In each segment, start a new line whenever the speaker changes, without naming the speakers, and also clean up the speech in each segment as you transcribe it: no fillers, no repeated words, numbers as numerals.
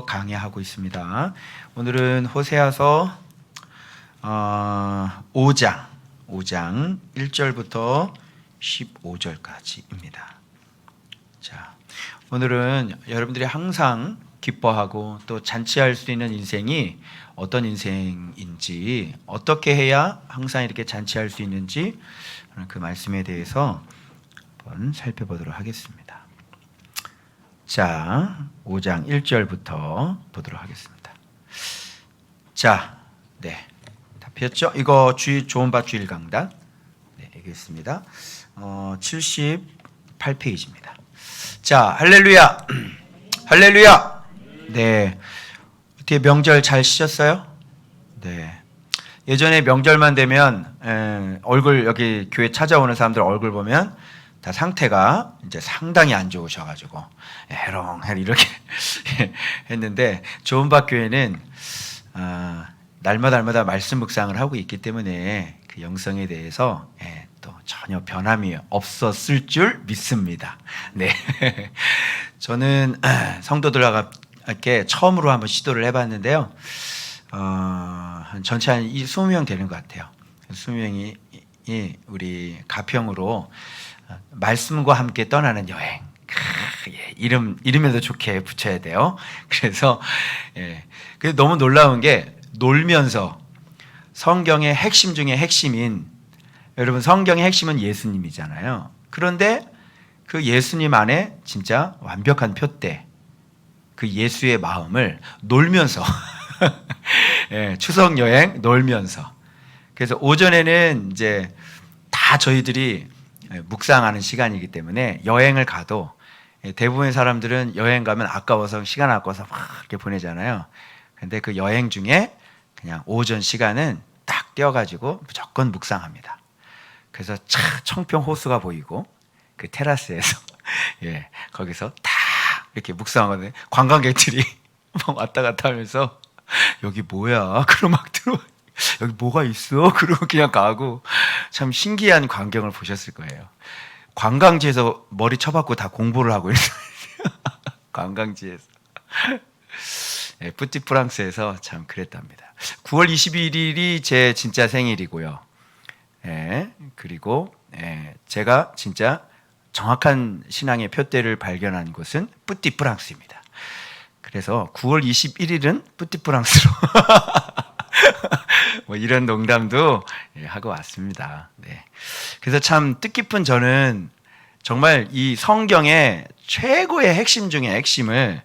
강의하고 있습니다. 오늘은 호세아서 5장 1절부터 15절까지입니다. 자, 오늘은 여러분들이 항상 기뻐하고 또 잔치할 수 있는 인생이 어떤 인생인지, 어떻게 해야 항상 이렇게 잔치할 수 있는지 그 말씀에 대해서 한번 살펴보도록 하겠습니다. 자, 5장 1절부터 보도록 하겠습니다. 자, 네, 다 폈죠? 이거 좋은바 주일 강단, 네, 읽겠습니다. 78페이지입니다. 자, 할렐루야, 할렐루야. 네, 어떻게 명절 잘 쉬셨어요? 네. 예전에 명절만 되면 얼굴, 여기 교회 찾아오는 사람들 얼굴 보면 다 상태가 이제 상당히 안 좋으셔가지고 해롱해롱 이렇게 했는데, 좋은바 교회는 날마다 말씀 묵상을 하고 있기 때문에 그 영성에 대해서 또 전혀 변함이 없었을 줄 믿습니다. 네, 저는 성도들과 함께 처음으로 한번 시도를 해봤는데요. 전체 한 20명 되는 것 같아요. 20명이 우리 가평으로 말씀과 함께 떠나는 여행. 이름에도 좋게 붙여야 돼요. 그래서 너무 놀라운 게, 놀면서 성경의 핵심 중에 핵심인, 여러분 성경의 핵심은 예수님이잖아요. 그런데 그 예수님 안에 진짜 완벽한 표대, 그 예수의 마음을 놀면서 추석 여행 놀면서. 그래서 오전에는 이제 다 저희들이 묵상하는 시간이기 때문에 여행을 가도 대부분의 사람들은 여행 가면 아까워서 시간 아까워서 막 이렇게 보내잖아요. 근데 그 여행 중에 그냥 오전 시간은 딱 떼어가지고 무조건 묵상합니다. 그래서 청평 호수가 보이고 그 테라스에서 거기서 다 이렇게 묵상하거든요. 관광객들이 막 왔다 갔다 하면서 여기 뭐야? 그러고 막 들어와. 여기 뭐가 있어? 그러고 그냥 가고, 참 신기한 광경을 보셨을 거예요. 관광지에서 머리 쳐박고 다 공부를 하고 있어요. 관광지에서. 뿌띠프랑스에서 참 그랬답니다. 9월 21일이 제 진짜 생일이고요. 그리고 제가 진짜 정확한 신앙의 표대를 발견한 곳은 뿌띠프랑스입니다. 그래서 9월 21일은 뿌띠프랑스로 뭐 이런 농담도 하고 왔습니다. 네. 그래서 참 뜻깊은, 저는 정말 이 성경의 최고의 핵심 중에 핵심을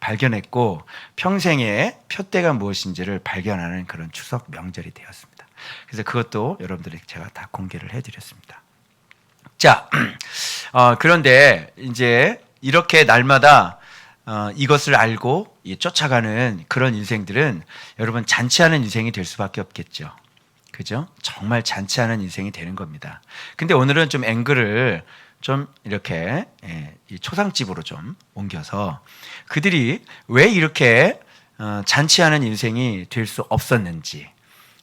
발견했고, 평생의 표대가 무엇인지를 발견하는 그런 추석 명절이 되었습니다. 그래서 그것도 여러분들에게 제가 다 공개를 해드렸습니다. 자, 그런데 이제 이렇게 날마다 이것을 알고 쫓아가는 그런 인생들은 여러분 잔치하는 인생이 될 수밖에 없겠죠. 그죠? 정말 잔치하는 인생이 되는 겁니다. 근데 오늘은 좀 앵글을 좀 이렇게 초상집으로 좀 옮겨서 그들이 왜 이렇게 잔치하는 인생이 될 수 없었는지.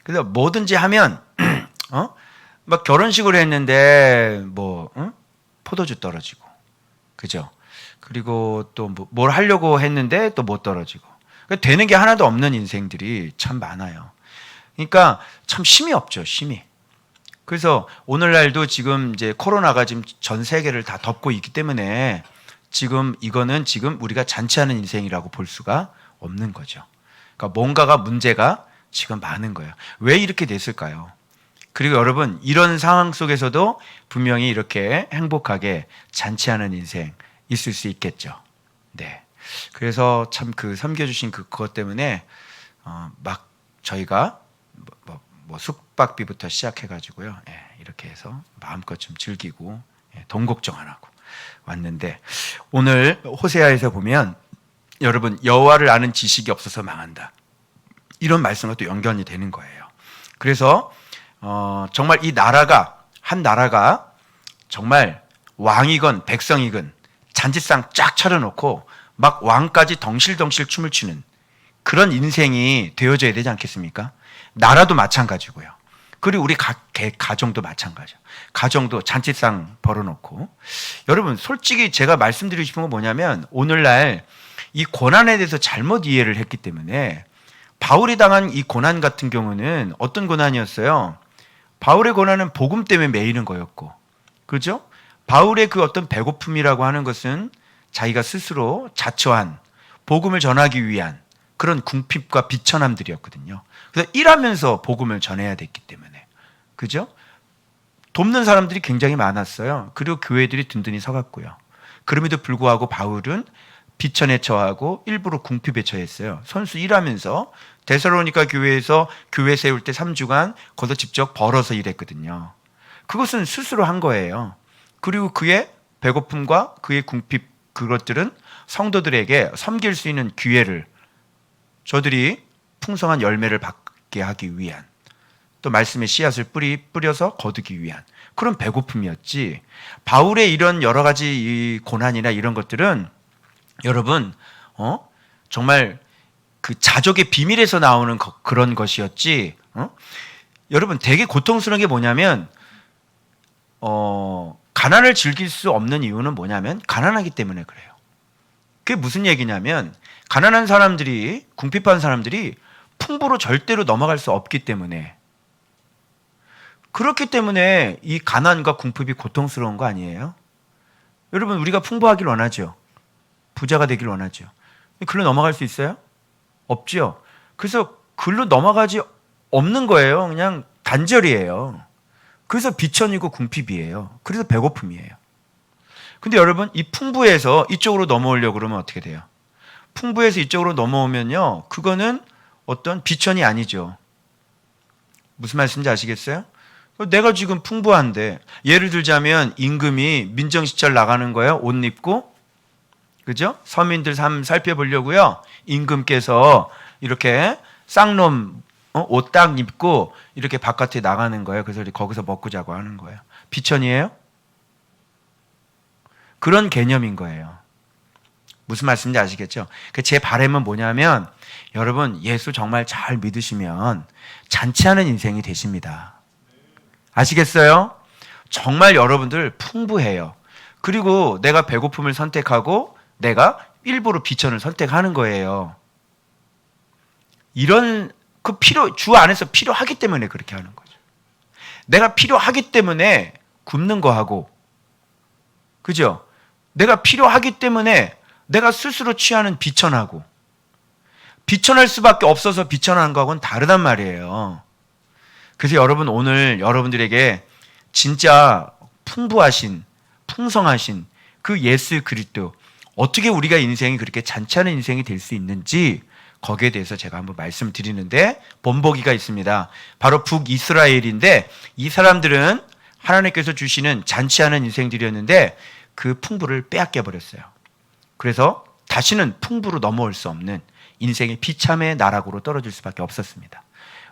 그래서 뭐든지 하면 막 결혼식을 했는데 포도주 떨어지고, 그죠? 그리고 또 뭘 하려고 했는데 또 못 떨어지고, 되는 게 하나도 없는 인생들이 참 많아요. 그러니까 참 쉼이 없죠, 쉼이. 그래서 오늘날도 지금 이제 코로나가 지금 전 세계를 다 덮고 있기 때문에 이거는 지금 우리가 잔치하는 인생이라고 볼 수가 없는 거죠. 그러니까 뭔가가 문제가 지금 많은 거예요. 왜 이렇게 됐을까요? 그리고 여러분, 이런 상황 속에서도 분명히 이렇게 행복하게 잔치하는 인생 있을 수 있겠죠. 네. 그래서 참 섬겨주신 그것 때문에 막 저희가 숙박비부터 시작해가지고요. 이렇게 해서 마음껏 좀 즐기고 돈 걱정 안 하고 왔는데, 오늘 호세아에서 보면 여러분, 여호와를 아는 지식이 없어서 망한다, 이런 말씀과 또 연결이 되는 거예요. 그래서 정말 한 나라가 정말 왕이건 백성이건 잔치상 쫙 차려놓고 막 왕까지 덩실덩실 춤을 추는 그런 인생이 되어져야 되지 않겠습니까? 나라도 마찬가지고요. 그리고 우리 가정도 마찬가지죠. 가정도 잔치상 벌어놓고. 여러분, 솔직히 제가 말씀드리고 싶은 건 뭐냐면, 오늘날 이 고난에 대해서 잘못 이해를 했기 때문에 바울이 당한 이 고난 같은 경우는 어떤 고난이었어요? 바울의 고난은 복음 때문에 매이는 거였고, 그죠? 바울의 그 어떤 배고픔이라고 하는 것은 자기가 스스로 자처한 복음을 전하기 위한 그런 궁핍과 비천함들이었거든요. 그래서 일하면서 복음을 전해야 됐기 때문에, 그죠? 돕는 사람들이 굉장히 많았어요. 그리고 교회들이 든든히 서갔고요. 그럼에도 불구하고 바울은 비천에 처하고 일부러 궁핍에 처했어요. 선수 일하면서 데살로니가 교회에서 교회 세울 때 3주간 거기서 직접 벌어서 일했거든요. 그것은 스스로 한 거예요. 그리고 그의 배고픔과 그의 궁핍, 그것들은 성도들에게 섬길 수 있는 기회를, 저들이 풍성한 열매를 받게 하기 위한, 또 말씀의 씨앗을 뿌려서 거두기 위한 그런 배고픔이었지. 바울의 이런 여러 가지 이 고난이나 이런 것들은 여러분 정말 그 자족의 비밀에서 나오는 그런 것이었지. 여러분 되게 고통스러운 게 뭐냐면 가난을 즐길 수 없는 이유는 뭐냐면 가난하기 때문에 그래요. 그게 무슨 얘기냐면 가난한 사람들이, 궁핍한 사람들이 풍부로 절대로 넘어갈 수 없기 때문에, 그렇기 때문에 이 가난과 궁핍이 고통스러운 거 아니에요? 여러분 우리가 풍부하길 원하죠. 부자가 되길 원하죠. 글로 넘어갈 수 있어요? 없죠. 그래서 글로 넘어가지 없는 거예요. 그냥 단절이에요. 그래서 비천이고 궁핍이에요. 그래서 배고픔이에요. 근데 여러분 이 풍부에서 이쪽으로 넘어오려고 그러면 어떻게 돼요? 풍부에서 이쪽으로 넘어오면요, 그거는 어떤 비천이 아니죠. 무슨 말씀인지 아시겠어요? 내가 지금 풍부한데, 예를 들자면 임금이 민정시절 나가는 거예요. 옷 입고, 그죠? 서민들 삶 살펴보려고요. 임금께서 이렇게 쌍놈 옷 딱 입고 이렇게 바깥에 나가는 거예요. 그래서 거기서 먹고 자고 하는 거예요. 비천이에요? 그런 개념인 거예요. 무슨 말씀인지 아시겠죠? 제 바람은 뭐냐면 여러분 예수 정말 잘 믿으시면 잔치하는 인생이 되십니다. 아시겠어요? 정말 여러분들 풍부해요. 그리고 내가 배고픔을 선택하고 내가 일부러 비천을 선택하는 거예요. 이런 주 안에서 필요하기 때문에 그렇게 하는 거죠. 내가 필요하기 때문에 굶는 거 하고, 그죠? 내가 필요하기 때문에 내가 스스로 취하는 비천하고, 비천할 수밖에 없어서 비천하는 거하고는 다르단 말이에요. 그래서 여러분 오늘 여러분들에게 진짜 풍부하신, 풍성하신 그 예수 그리스도, 어떻게 우리가 인생이 그렇게 잔치하는 인생이 될 수 있는지 거기에 대해서 제가 한번 말씀드리는데, 본보기가 있습니다. 바로 북이스라엘인데 이 사람들은 하나님께서 주시는 잔치하는 인생들이었는데 그 풍부를 빼앗겨 버렸어요. 그래서 다시는 풍부로 넘어올 수 없는 인생의 비참의 나락으로 떨어질 수밖에 없었습니다.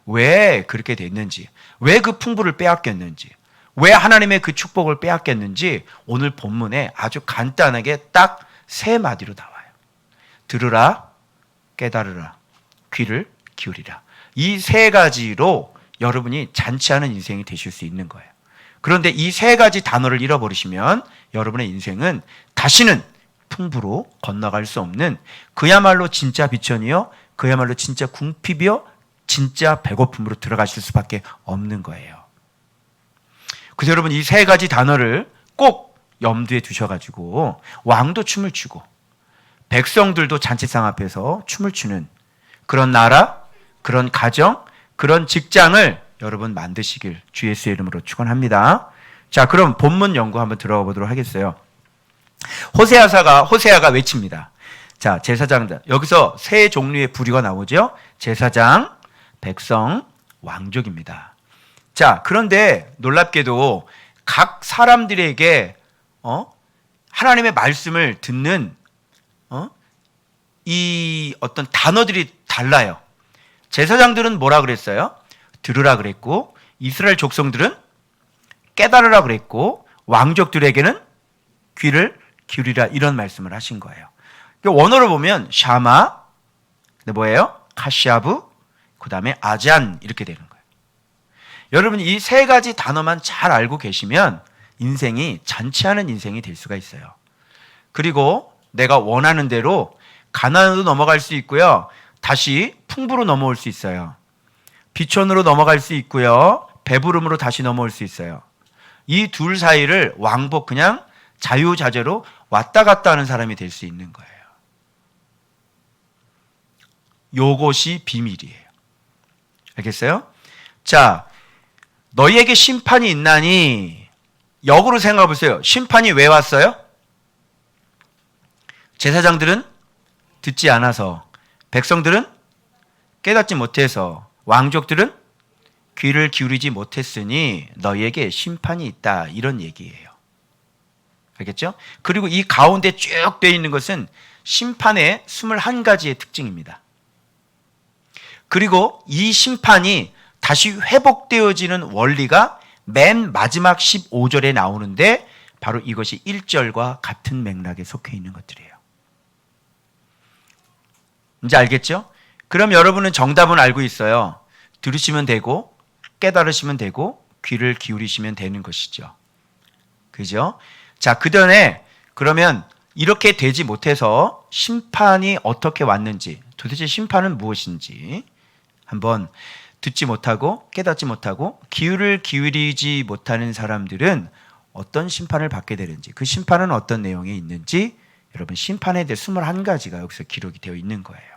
왜 그렇게 됐는지, 왜 그 풍부를 빼앗겼는지, 왜 하나님의 그 축복을 빼앗겼는지 오늘 본문에 아주 간단하게 딱 세 마디로 나와요. 들으라, 깨달으라, 귀를 기울이라. 이 세 가지로 여러분이 잔치하는 인생이 되실 수 있는 거예요. 그런데 이 세 가지 단어를 잃어버리시면 여러분의 인생은 다시는 풍부로 건너갈 수 없는, 그야말로 진짜 비천이요, 그야말로 진짜 궁핍이요, 진짜 배고픔으로 들어가실 수밖에 없는 거예요. 그래서 여러분 이 세 가지 단어를 꼭 염두에 두셔가지고 왕도 춤을 추고 백성들도 잔치상 앞에서 춤을 추는 그런 나라, 그런 가정, 그런 직장을 여러분 만드시길 주 예수의 이름으로 축원합니다. 자, 그럼 본문 연구 한번 들어가 보도록 하겠어요. 호세아가 외칩니다. 자, 제사장들, 여기서 세 종류의 부류가 나오죠. 제사장, 백성, 왕족입니다. 자, 그런데 놀랍게도 각 사람들에게 하나님의 말씀을 듣는 이 어떤 단어들이 달라요. 제사장들은 뭐라 그랬어요? 들으라 그랬고, 이스라엘 족속들은 깨달으라 그랬고, 왕족들에게는 귀를 기울이라, 이런 말씀을 하신 거예요. 원어로 보면 샤마, 뭐예요? 카시아부, 그 다음에 아잔, 이렇게 되는 거예요. 여러분 이 세 가지 단어만 잘 알고 계시면 인생이 잔치하는 인생이 될 수가 있어요. 그리고 내가 원하는 대로 가난으로 넘어갈 수 있고요. 다시 풍부로 넘어올 수 있어요. 비천으로 넘어갈 수 있고요. 배부름으로 다시 넘어올 수 있어요. 이 둘 사이를 왕복 그냥 자유자재로 왔다 갔다 하는 사람이 될 수 있는 거예요. 요것이 비밀이에요. 알겠어요? 자, 너희에게 심판이 있나니, 역으로 생각해 보세요. 심판이 왜 왔어요? 제사장들은 듣지 않아서, 백성들은 깨닫지 못해서, 왕족들은 귀를 기울이지 못했으니 너희에게 심판이 있다, 이런 얘기예요. 알겠죠? 그리고 이 가운데 쭉 되어 있는 것은 심판의 21가지의 특징입니다. 그리고 이 심판이 다시 회복되어지는 원리가 맨 마지막 15절에 나오는데, 바로 이것이 1절과 같은 맥락에 속해 있는 것들이에요. 이제 알겠죠? 그럼 여러분은 정답은 알고 있어요. 들으시면 되고, 깨달으시면 되고, 귀를 기울이시면 되는 것이죠. 그죠? 자, 그 전에 그러면 이렇게 되지 못해서 심판이 어떻게 왔는지, 도대체 심판은 무엇인지 한번, 듣지 못하고 깨닫지 못하고 귀를 기울이지 못하는 사람들은 어떤 심판을 받게 되는지, 그 심판은 어떤 내용에 있는지, 여러분 심판에 대해 21가지가 여기서 기록이 되어 있는 거예요.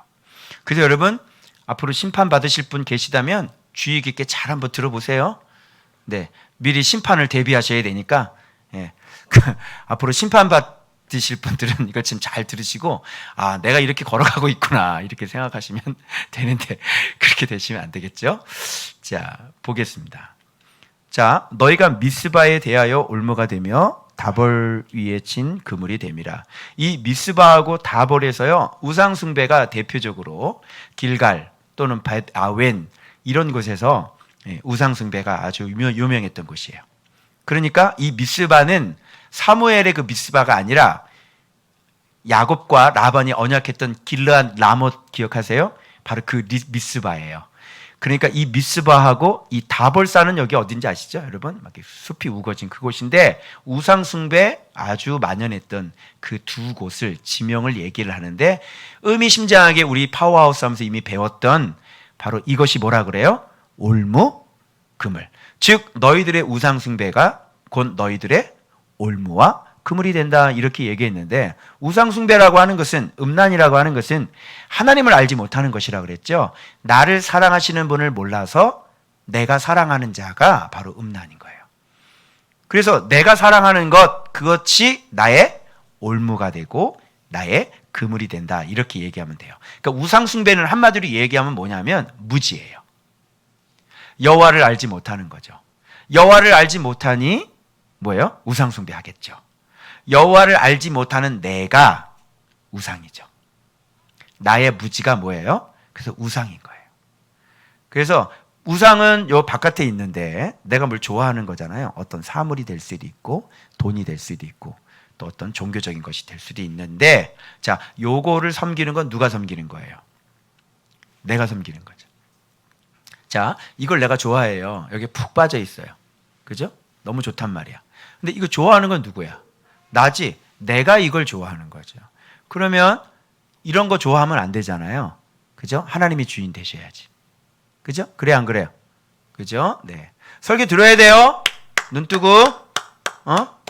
그래서 여러분 앞으로 심판 받으실 분 계시다면 주의 깊게 잘 한번 들어보세요. 네, 미리 심판을 대비하셔야 되니까, 예, 앞으로 심판 받으실 분들은 이걸 지금 잘 들으시고, 아, 내가 이렇게 걸어가고 있구나, 이렇게 생각하시면 되는데 그렇게 되시면 안 되겠죠? 자, 보겠습니다. 자, 너희가 미스바에 대하여 올무가 되며 다볼 위에 친 그물이 됨이라. 이 미스바하고 다볼에서요, 우상 숭배가 대표적으로 길갈 또는 벳아웬 이런 곳에서 우상 숭배가 아주 유명했던 곳이에요. 그러니까 이 미스바는 사무엘의 그 미스바가 아니라 야곱과 라반이 언약했던 길르앗 라못 기억하세요? 바로 그 미스바예요. 그러니까 이 미스바하고 이 다볼산은 여기 어딘지 아시죠? 여러분, 막 숲이 우거진 그곳인데 우상 숭배 아주 만연했던 그 두 곳을 지명을 얘기를 하는데, 의미심장하게 우리 파워하우스 하면서 이미 배웠던 바로 이것이 뭐라 그래요? 올무, 그물. 즉 너희들의 우상 숭배가 곧 너희들의 올무와 그물이 된다, 이렇게 얘기했는데, 우상 숭배라고 하는 것은, 음란이라고 하는 것은 하나님을 알지 못하는 것이라고 그랬죠. 나를 사랑하시는 분을 몰라서 내가 사랑하는 자가 바로 음란인 거예요. 그래서 내가 사랑하는 것, 그것이 나의 올무가 되고 나의 그물이 된다, 이렇게 얘기하면 돼요. 그러니까 우상 숭배는 한마디로 얘기하면 뭐냐면 무지예요. 여호와를 알지 못하는 거죠. 여호와를 알지 못하니 뭐예요? 우상 숭배하겠죠. 여호와를 알지 못하는 내가 우상이죠. 나의 무지가 뭐예요? 그래서 우상인 거예요. 그래서 우상은 요 바깥에 있는데 내가 뭘 좋아하는 거잖아요. 어떤 사물이 될 수도 있고 돈이 될 수도 있고 또 어떤 종교적인 것이 될 수도 있는데, 자, 요거를 섬기는 건 누가 섬기는 거예요? 내가 섬기는 거죠. 자, 이걸 내가 좋아해요. 여기에 푹 빠져 있어요. 그죠? 너무 좋단 말이야. 근데 이거 좋아하는 건 누구야? 나지. 내가 이걸 좋아하는 거죠. 그러면 이런 거 좋아하면 안 되잖아요. 그죠? 하나님이 주인 되셔야지. 그죠? 그래, 안 그래요? 그죠? 네. 설교 들어야 돼요. 눈 뜨고,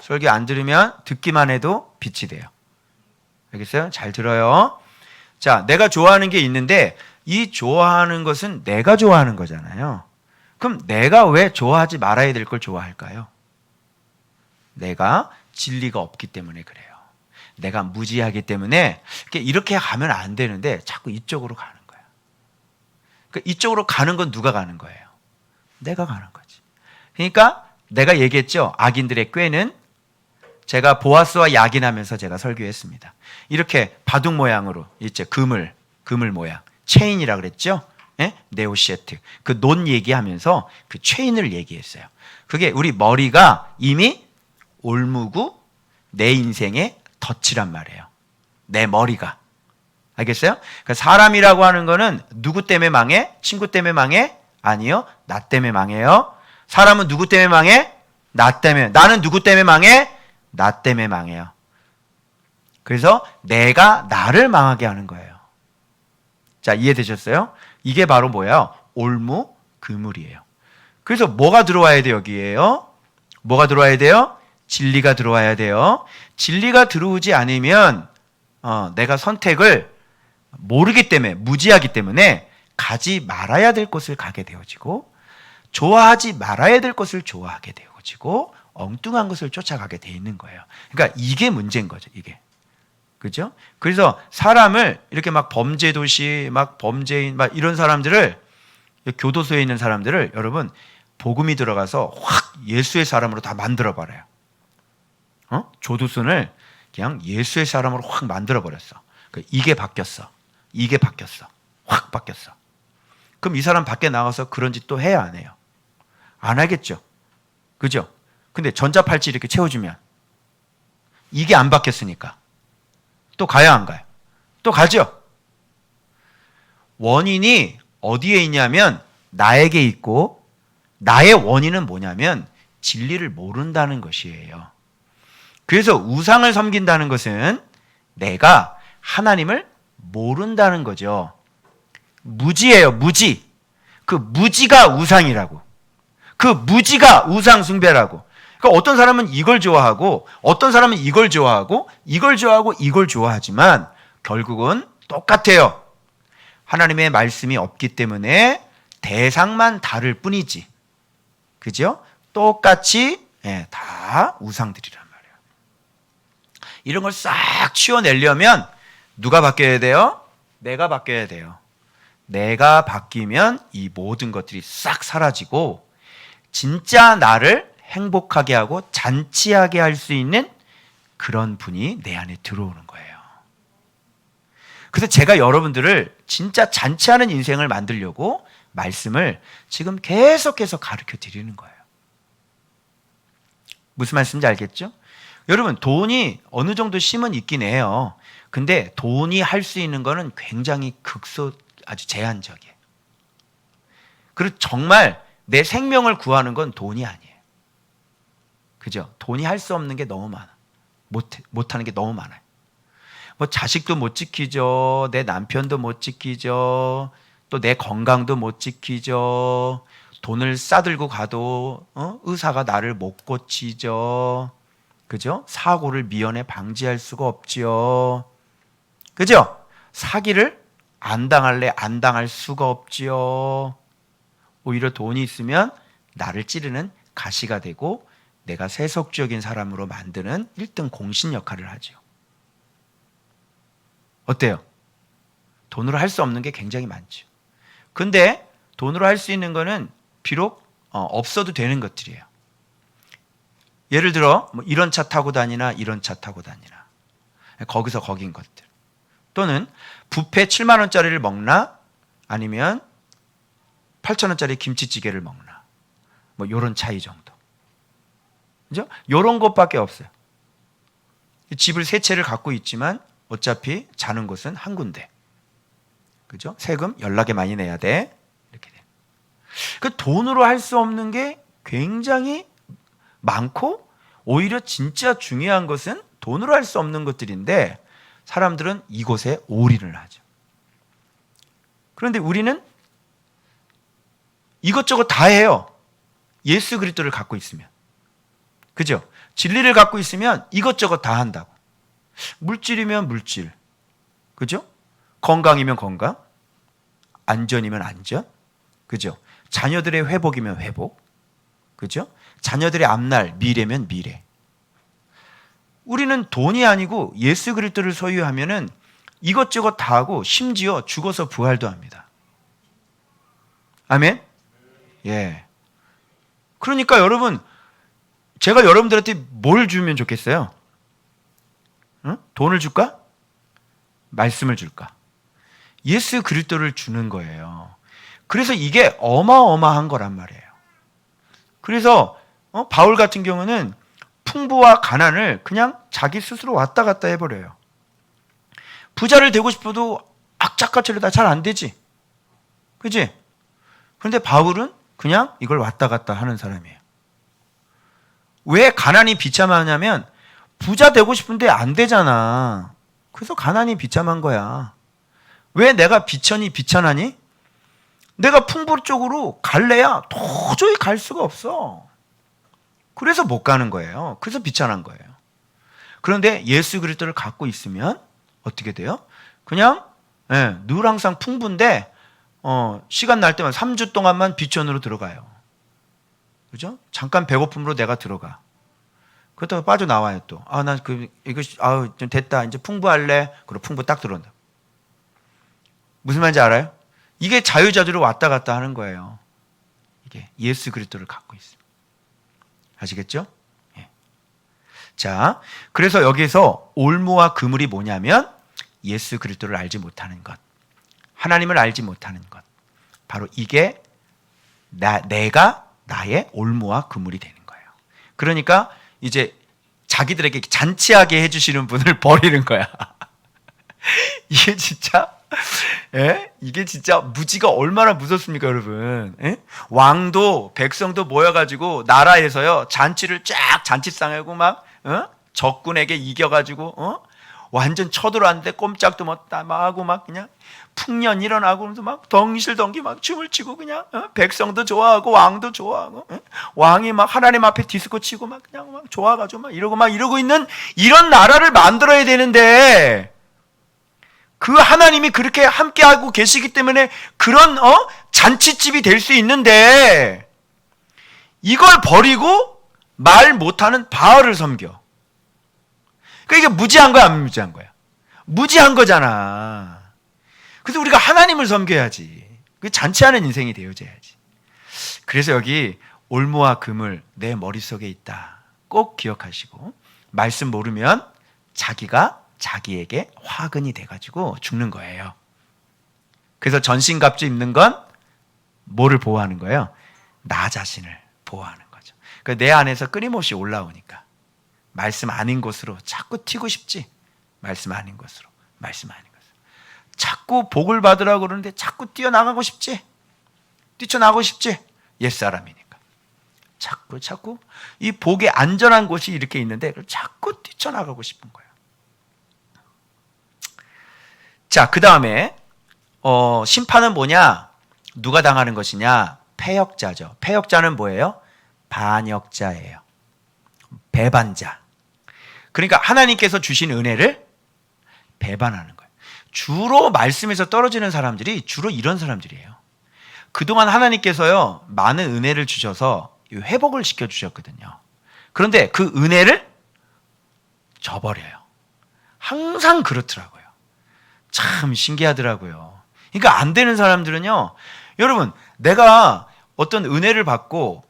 설교 안 들으면 듣기만 해도 빛이 돼요. 알겠어요? 잘 들어요. 자, 내가 좋아하는 게 있는데 이 좋아하는 것은 내가 좋아하는 거잖아요. 그럼 내가 왜 좋아하지 말아야 될 걸 좋아할까요? 내가 진리가 없기 때문에 그래요. 내가 무지하기 때문에 이렇게 가면 안 되는데 자꾸 이쪽으로 가는 거야. 그러니까 이쪽으로 가는 건 누가 가는 거예요? 내가 가는 거지. 그러니까 내가 얘기했죠. 악인들의 꾀는, 제가 보아스와 야긴하면서 제가 설교했습니다. 이렇게 바둑 모양으로 있죠. 그물 모양. 체인이라 그랬죠. 예? 네오시에트. 그 논 얘기하면서 그 체인을 얘기했어요. 그게 우리 머리가 이미 올무고 내 인생의 덫이란 말이에요. 내 머리가. 알겠어요? 그러니까 사람이라고 하는 거는 누구 때문에 망해? 친구 때문에 망해? 아니요. 나 때문에 망해요. 사람은 누구 때문에 망해? 나 때문에. 나는 누구 때문에 망해? 나 때문에 망해요. 그래서 내가 나를 망하게 하는 거예요. 자, 이해되셨어요? 이게 바로 뭐야? 올무그물이에요. 그래서 뭐가 들어와야 돼요, 여기에요? 뭐가 들어와야 돼요? 진리가 들어와야 돼요. 진리가 들어오지 않으면 내가 선택을 모르기 때문에, 무지하기 때문에 가지 말아야 될 곳을 가게 되어지고, 좋아하지 말아야 될 것을 좋아하게 되어지고, 엉뚱한 것을 쫓아가게 돼 있는 거예요. 그러니까 이게 문제인 거죠, 이게. 그죠? 그래서 사람을 이렇게 막 범죄 도시, 막 범죄인, 막 이런 사람들을, 교도소에 있는 사람들을 여러분, 복음이 들어가서 확 예수의 사람으로 다 만들어버려요. 조두순을 그냥 예수의 사람으로 확 만들어버렸어. 이게 바뀌었어. 이게 바뀌었어. 확 바뀌었어. 그럼 이 사람 밖에 나가서 그런 짓 또 해야 안 해요? 안 하겠죠. 그죠? 근데 전자팔찌 이렇게 채워주면 이게 안 바뀌었으니까 또 가야 안 가요? 또 가죠. 원인이 어디에 있냐면 나에게 있고, 나의 원인은 뭐냐면 진리를 모른다는 것이에요. 그래서 우상을 섬긴다는 것은 내가 하나님을 모른다는 거죠. 무지예요, 무지. 그 무지가 우상이라고. 그 무지가 우상 숭배라고. 그러니까 어떤 사람은 이걸 좋아하고, 어떤 사람은 이걸 좋아하고, 이걸 좋아하고, 이걸 좋아하지만 결국은 똑같아요. 하나님의 말씀이 없기 때문에 대상만 다를 뿐이지. 그죠? 똑같이 다 우상들이란 말이에요. 이런 걸 싹 치워내려면 누가 바뀌어야 돼요? 내가 바뀌어야 돼요. 내가 바뀌면 이 모든 것들이 싹 사라지고 진짜 나를 행복하게 하고 잔치하게 할 수 있는 그런 분이 내 안에 들어오는 거예요. 그래서 제가 여러분들을 진짜 잔치하는 인생을 만들려고 말씀을 지금 계속해서 가르쳐 드리는 거예요. 무슨 말씀인지 알겠죠? 여러분, 돈이 어느 정도 힘은 있긴 해요. 근데 돈이 할 수 있는 거는 굉장히 아주 제한적이에요. 그리고 정말 내 생명을 구하는 건 돈이 아니에요. 그죠? 돈이 할 수 없는 게 너무 많아. 못하는 게 너무 많아요. 뭐 자식도 못 지키죠. 내 남편도 못 지키죠. 또 내 건강도 못 지키죠. 돈을 싸들고 가도 의사가 나를 못 고치죠. 그죠? 사고를 미연에 방지할 수가 없지요. 그죠? 사기를 안 당할래 안 당할 수가 없지요. 오히려 돈이 있으면 나를 찌르는 가시가 되고 내가 세속적인 사람으로 만드는 1등 공신 역할을 하죠. 어때요? 돈으로 할 수 없는 게 굉장히 많죠. 근데 돈으로 할 수 있는 거는 비록 없어도 되는 것들이에요. 예를 들어 뭐 이런 차 타고 다니나 이런 차 타고 다니나 거기서 거긴 것들. 또는 뷔페 7만 원짜리를 먹나 아니면 8천 원짜리 김치찌개를 먹나. 뭐 이런 차이 정도. 그죠? 이런 것밖에 없어요. 집을 세 채를 갖고 있지만 어차피 자는 곳은 한 군데. 그죠? 세금 연락에 많이 내야 돼. 이렇게 돼. 그 돈으로 할 수 없는 게 굉장히 많고 오히려 진짜 중요한 것은 돈으로 할 수 없는 것들인데 사람들은 이곳에 올인을 하죠. 그런데 우리는 이것저것 다 해요. 예수 그리스도를 갖고 있으면. 그죠? 진리를 갖고 있으면 이것저것 다 한다고. 물질이면 물질. 그죠? 건강이면 건강. 안전이면 안전. 그죠? 자녀들의 회복이면 회복. 그죠? 자녀들의 앞날, 미래면 미래. 우리는 돈이 아니고 예수 그리스도를 소유하면은 이것저것 다 하고 심지어 죽어서 부활도 합니다. 아멘? 예. 그러니까 여러분, 제가 여러분들한테 뭘 주면 좋겠어요? 응? 돈을 줄까? 말씀을 줄까? 예수 그리스도를 주는 거예요. 그래서 이게 어마어마한 거란 말이에요. 그래서 바울 같은 경우는 풍부와 가난을 그냥 자기 스스로 왔다 갔다 해버려요. 부자를 되고 싶어도 악착같이로 잘 안 되지. 그지? 그런데 바울은 그냥 이걸 왔다 갔다 하는 사람이에요. 왜 가난이 비참하냐면 부자 되고 싶은데 안 되잖아. 그래서 가난이 비참한 거야. 왜 내가 비천이 비천하니? 내가 풍부 쪽으로 갈래야 도저히 갈 수가 없어. 그래서 못 가는 거예요. 그래서 비천한 거예요. 그런데 예수 그리스도를 갖고 있으면 어떻게 돼요? 그냥 늘 항상 풍부인데 시간 날 때만 3주 동안만 비천으로 들어가요. 그죠? 잠깐 배고픔으로 내가 들어가. 그러다가 빠져나와요 또. 이거 좀 됐다. 이제 풍부할래. 그리고 풍부 딱 들어온다. 무슨 말인지 알아요? 이게 자유자재로 왔다 갔다 하는 거예요. 이게 예수 그리스도를 갖고 있습니다. 아시겠죠? 예. 자, 그래서 여기서 올무와 그물이 뭐냐면 예수 그리스도를 알지 못하는 것, 하나님을 알지 못하는 것. 바로 이게 내가 나의 올무와 그물이 되는 거예요. 그러니까 이제 자기들에게 잔치하게 해주시는 분을 버리는 거야. 이게 진짜, 이게 진짜 무지가 얼마나 무섭습니까, 여러분? 왕도 백성도 모여가지고 나라에서요 잔치를 쫙 잔치상하고 막 적군에게 이겨가지고 완전 쳐들어왔는데 꼼짝도 못하고 막 그냥 풍년 일어나고 막 덩실덩기 막 춤을 추고 그냥 백성도 좋아하고 왕도 좋아하고 왕이 막 하나님 앞에 디스코 치고 막 그냥 막 좋아가지고 막 이러고 있는 이런 나라를 만들어야 되는데 그 하나님이 그렇게 함께하고 계시기 때문에 그런 잔치집이 될 수 있는데 이걸 버리고 말 못하는 바알을 섬겨. 그러니까 이게 무지한 거야, 안 무지한 거야? 무지한 거잖아. 그래서 우리가 하나님을 섬겨야지. 그 잔치하는 인생이 되어져야지. 그래서 여기 올무와 그물 내 머릿속에 있다. 꼭 기억하시고 말씀 모르면 자기가 자기에게 화근이 돼가지고 죽는 거예요. 그래서 전신갑주 입는 건 뭐를 보호하는 거예요? 나 자신을 보호하는 거죠. 그러니까 내 안에서 끊임없이 올라오니까 말씀 아닌 곳으로 자꾸 튀고 싶지. 말씀 아닌 곳으로. 말씀 아닌 곳으로. 자꾸 복을 받으라고 그러는데 자꾸 뛰어나가고 싶지. 뛰쳐나가고 싶지. 옛사람이니까. 자꾸 이 복의 안전한 곳이 이렇게 있는데 자꾸 뛰쳐나가고 싶은 거예요. 자, 그 다음에 심판은 뭐냐? 누가 당하는 것이냐? 패역자죠. 패역자는 뭐예요? 반역자예요. 배반자. 그러니까 하나님께서 주신 은혜를 배반하는 거예요. 주로 말씀에서 떨어지는 사람들이 주로 이런 사람들이에요. 그동안 하나님께서요 많은 은혜를 주셔서 회복을 시켜주셨거든요. 그런데 그 은혜를 저버려요. 항상 그렇더라고요. 참 신기하더라고요. 그러니까 안 되는 사람들은요, 여러분, 내가 어떤 은혜를 받고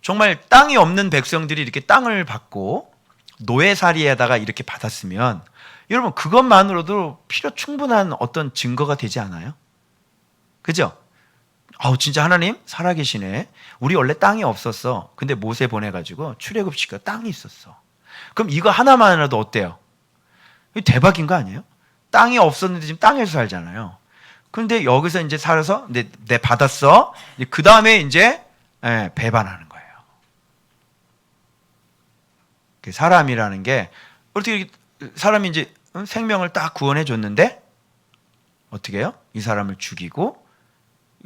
정말 땅이 없는 백성들이 이렇게 땅을 받고 노예살이에다가 이렇게 받았으면 여러분 그것만으로도 필요 충분한 어떤 증거가 되지 않아요? 그죠? 진짜 하나님 살아계시네. 우리 원래 땅이 없었어. 근데 모세 보내가지고 출애굽시켜 땅이 있었어. 그럼 이거 하나만이라도 어때요? 이거 대박인 거 아니에요? 땅이 없었는데 지금 땅에서 살잖아요. 그런데 여기서 이제 살아서 내 받았어. 그 다음에 이제 배반하는 거예요. 사람이라는 게 어떻게 사람이 이제 생명을 딱 구원해 줬는데 어떻게 해요? 이 사람을 죽이고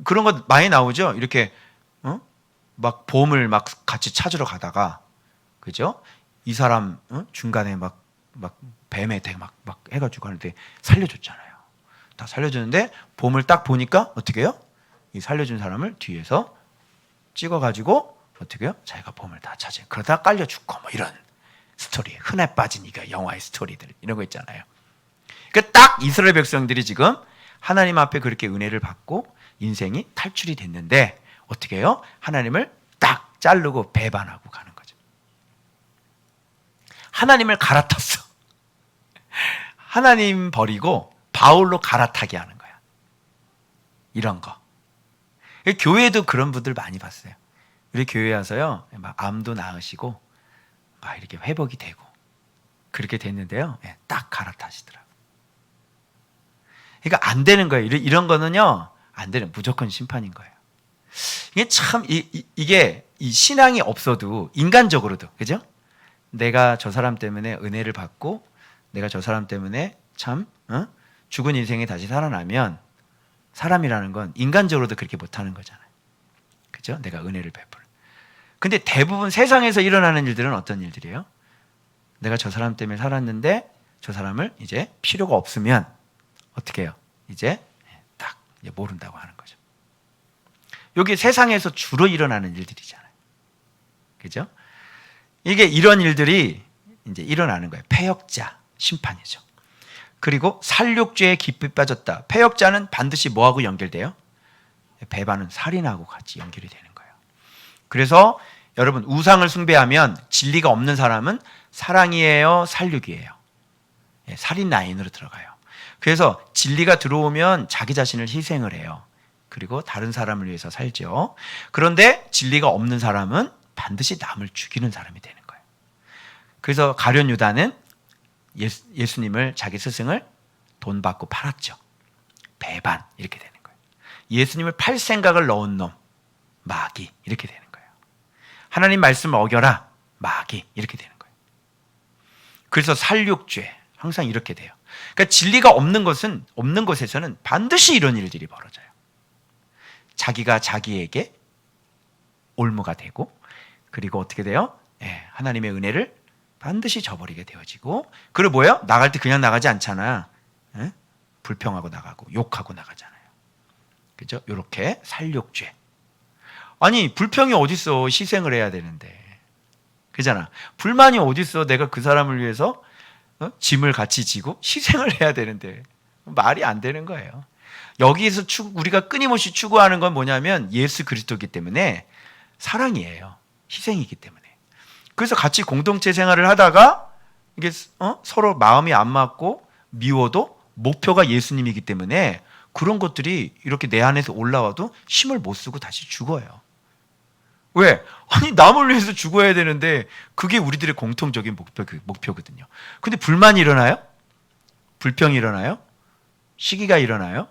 그런 것 많이 나오죠. 이렇게 막 보험을 막 같이 찾으러 가다가 그죠? 이 사람 중간에 막 뱀에 막 해가지고 하는데 살려줬잖아요. 다 살려주는데 보험을 딱 보니까 어떻게 해요? 이 살려준 사람을 뒤에서 찍어가지고 어떻게 해요? 자기가 보험을 다 차지해. 그러다 깔려 죽고 뭐 이런 스토리. 흔해 빠진 이거 영화의 스토리들 이런 거 있잖아요. 그러니까 딱 이스라엘 백성들이 지금 하나님 앞에 그렇게 은혜를 받고 인생이 탈출이 됐는데 어떻게 해요? 하나님을 딱 자르고 배반하고 가는 거죠. 하나님을 갈아탔어. 하나님 버리고 바울로 갈아타게 하는 거야. 이런 거. 교회도 그런 분들 많이 봤어요. 우리 교회 와서요, 막 암도 나으시고 막 이렇게 회복이 되고 그렇게 됐는데요, 딱 갈아타시더라고요. 그러니까 안 되는 거예요. 이런 거는요, 안 되는, 무조건 심판인 거예요. 이게 참 이게 이 신앙이 없어도 인간적으로도 그죠? 내가 저 사람 때문에 은혜를 받고 내가 저 사람 때문에 참 죽은 인생이 다시 살아나면 사람이라는 건 인간적으로도 그렇게 못하는 거잖아요. 그죠? 내가 은혜를 베풀. 근데 대부분 세상에서 일어나는 일들은 어떤 일들이에요? 내가 저 사람 때문에 살았는데 저 사람을 이제 필요가 없으면 어떻게 해요? 이제 딱 이제 모른다고 하는 거죠. 여기 세상에서 주로 일어나는 일들이잖아요. 그죠? 이게 이런 일들이 이제 일어나는 거예요. 패역자, 심판이죠. 그리고 살육죄에 깊이 빠졌다. 패역자는 반드시 뭐하고 연결돼요? 배반은 살인하고 같이 연결이 되는 거예요. 그래서 여러분 우상을 숭배하면 진리가 없는 사람은 사랑이에요, 살육이에요? 살인 라인으로 들어가요. 그래서 진리가 들어오면 자기 자신을 희생을 해요. 그리고 다른 사람을 위해서 살죠. 그런데 진리가 없는 사람은 반드시 남을 죽이는 사람이 되는 거예요. 그래서 가룟 유다는 예수님을 자기 스승을 돈 받고 팔았죠. 배반 이렇게 되는 거예요. 예수님을 팔 생각을 넣은 놈 마귀 이렇게 되는 거예요. 하나님 말씀을 어겨라 마귀 이렇게 되는 거예요. 그래서 살육죄 항상 이렇게 돼요. 그러니까 진리가 없는 곳에서는 반드시 이런 일들이 벌어져요. 자기가 자기에게 올무가 되고 그리고 어떻게 돼요? 하나님의 은혜를 반드시 저버리게 되어지고 그리고 뭐예요? 나갈 때 그냥 나가지 않잖아. 불평하고 나가고 욕하고 나가잖아요. 그죠? 이렇게 살육죄. 아니 불평이 어딨어. 희생을 해야 되는데. 그잖아. 불만이 어딨어. 내가 그 사람을 위해서 짐을 같이 지고 희생을 해야 되는데 말이 안 되는 거예요. 여기에서 우리가 끊임없이 추구하는 건 뭐냐면 예수 그리스도이기 때문에 사랑이에요. 희생이기 때문에. 그래서 같이 공동체 생활을 하다가 이게 서로 마음이 안 맞고 미워도 목표가 예수님이기 때문에 그런 것들이 이렇게 내 안에서 올라와도 힘을 못 쓰고 다시 죽어요. 왜? 아니 남을 위해서 죽어야 되는데 그게 우리들의 공통적인 목표거든요. 근데 불만이 일어나요? 불평이 일어나요? 시기가 일어나요?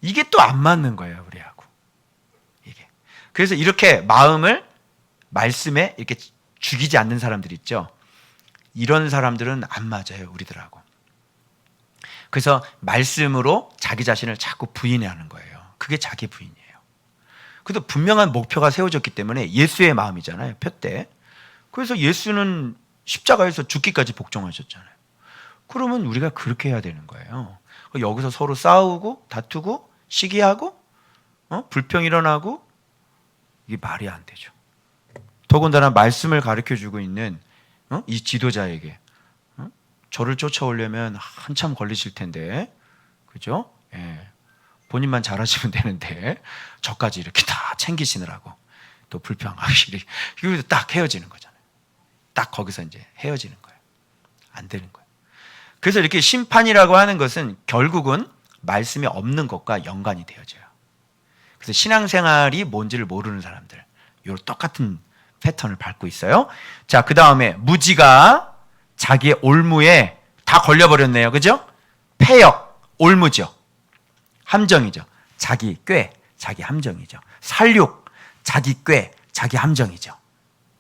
이게 또 안 맞는 거예요, 우리하고. 이게. 그래서 이렇게 마음을 말씀에 이렇게 죽이지 않는 사람들 있죠. 이런 사람들은 안 맞아요, 우리들하고. 그래서 말씀으로 자기 자신을 자꾸 부인하는 거예요. 그게 자기 부인이에요. 그래도 분명한 목표가 세워졌기 때문에 예수의 마음이잖아요, 표대. 그래서 예수는 십자가에서 죽기까지 복종하셨잖아요. 그러면 우리가 그렇게 해야 되는 거예요. 여기서 서로 싸우고 다투고 시기하고 불평 일어나고 이게 말이 안 되죠. 더군다나 말씀을 가르쳐주고 있는 이 지도자에게 저를 쫓아오려면 한참 걸리실 텐데 그죠? 본인만 잘하시면 되는데 저까지 이렇게 다 챙기시느라고 또 불평하시기 이거 딱 헤어지는 거잖아요. 딱 거기서 이제 헤어지는 거예요. 안 되는 거예요. 그래서 이렇게 심판이라고 하는 것은 결국은 말씀이 없는 것과 연관이 되어져요. 그래서 신앙생활이 뭔지를 모르는 사람들 요 똑같은 패턴을 밟고 있어요. 자, 그 다음에 무지가 자기의 올무에 다 걸려버렸네요. 그죠? 패역, 올무죠. 함정이죠. 자기 꾀, 자기 함정이죠. 살육, 자기 꾀, 자기 함정이죠.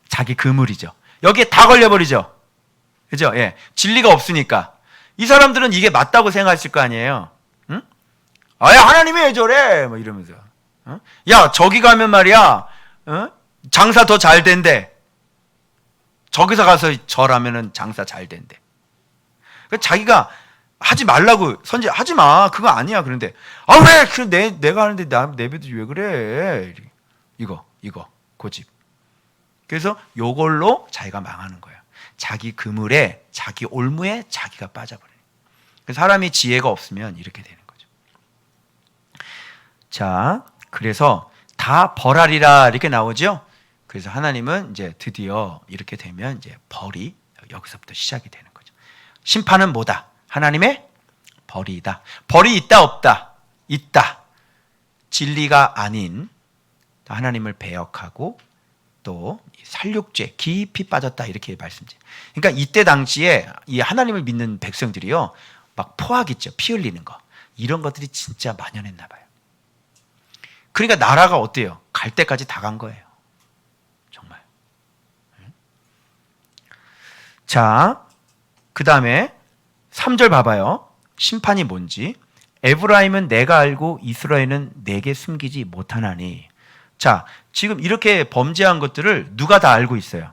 자기 그물이죠. 여기에 다 걸려버리죠. 그죠? 예. 진리가 없으니까. 이 사람들은 이게 맞다고 생각했을 거 아니에요. 응? 아야, 하나님이 왜 저래? 뭐 이러면서. 야, 저기 가면 말이야. 장사 더 잘 된대. 저기서 가서 절하면은 장사 잘 된대. 자기가 하지 말라고 하지 마. 그거 아니야. 그런데 아 왜? 내가 하는데 내배도 왜 그래? 이거 고집. 그래서 요걸로 자기가 망하는 거예요. 자기 그물에 자기 올무에 자기가 빠져버려요. 사람이 지혜가 없으면 이렇게 되는 거죠. 자, 그래서 다 벌하리라 이렇게 나오죠. 그래서 하나님은 이제 드디어 이렇게 되면 이제 벌이 여기서부터 시작이 되는 거죠. 심판은 뭐다? 하나님의 벌이다. 벌이 있다 없다? 있다. 진리가 아닌 하나님을 배역하고 또 살육죄 깊이 빠졌다 이렇게 말씀드려요. 그러니까 이때 당시에 이 하나님을 믿는 백성들이요 막 포악 있죠. 피 흘리는 거 이런 것들이 진짜 만연했나 봐요. 그러니까 나라가 어때요? 갈 때까지 다 간 거예요. 정말. 자, 그 다음에 3절 봐봐요. 심판이 뭔지. 에브라임은 내가 알고 이스라엘은 내게 숨기지 못하나니. 자, 지금 이렇게 범죄한 것들을 누가 다 알고 있어요?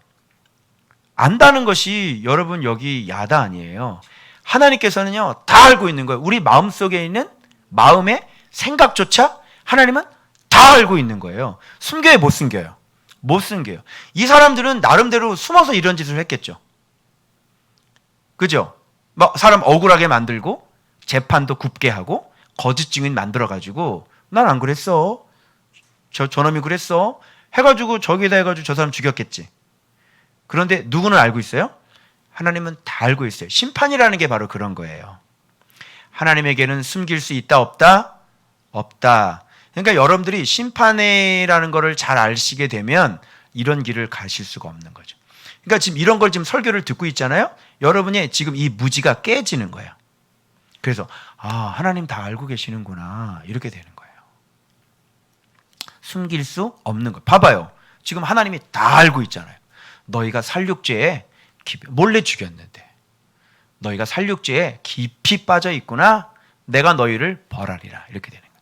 안다는 것이 여러분 여기 야다 아니에요. 하나님께서는요 다 알고 있는 거예요. 우리 마음속에 있는 마음의 생각조차 하나님은 다 알고 있는 거예요. 숨겨요, 못 숨겨요? 못 숨겨요. 이 사람들은 나름대로 숨어서 이런 짓을 했겠죠. 그죠? 막 사람 억울하게 만들고 재판도 굽게 하고 거짓 증인 만들어가지고 난 안 그랬어, 저놈이 그랬어 해가지고 저기다 해가지고 저 사람 죽였겠지. 그런데 누구는 알고 있어요? 하나님은 다 알고 있어요. 심판이라는 게 바로 그런 거예요. 하나님에게는 숨길 수 있다 없다? 없다. 그러니까 여러분들이 심판이라는 거를 잘 아시게 되면 이런 길을 가실 수가 없는 거죠. 그러니까 지금 이런 걸 지금 설교를 듣고 있잖아요. 여러분이 지금 이 무지가 깨지는 거예요. 그래서 하나님 다 알고 계시는구나 이렇게 되는 거예요. 숨길 수 없는 거. 봐봐요. 지금 하나님이 다 알고 있잖아요. 너희가 살육죄에 몰래 죽였는데 너희가 살육죄에 깊이 빠져 있구나. 내가 너희를 벌하리라 이렇게 되는 거예요.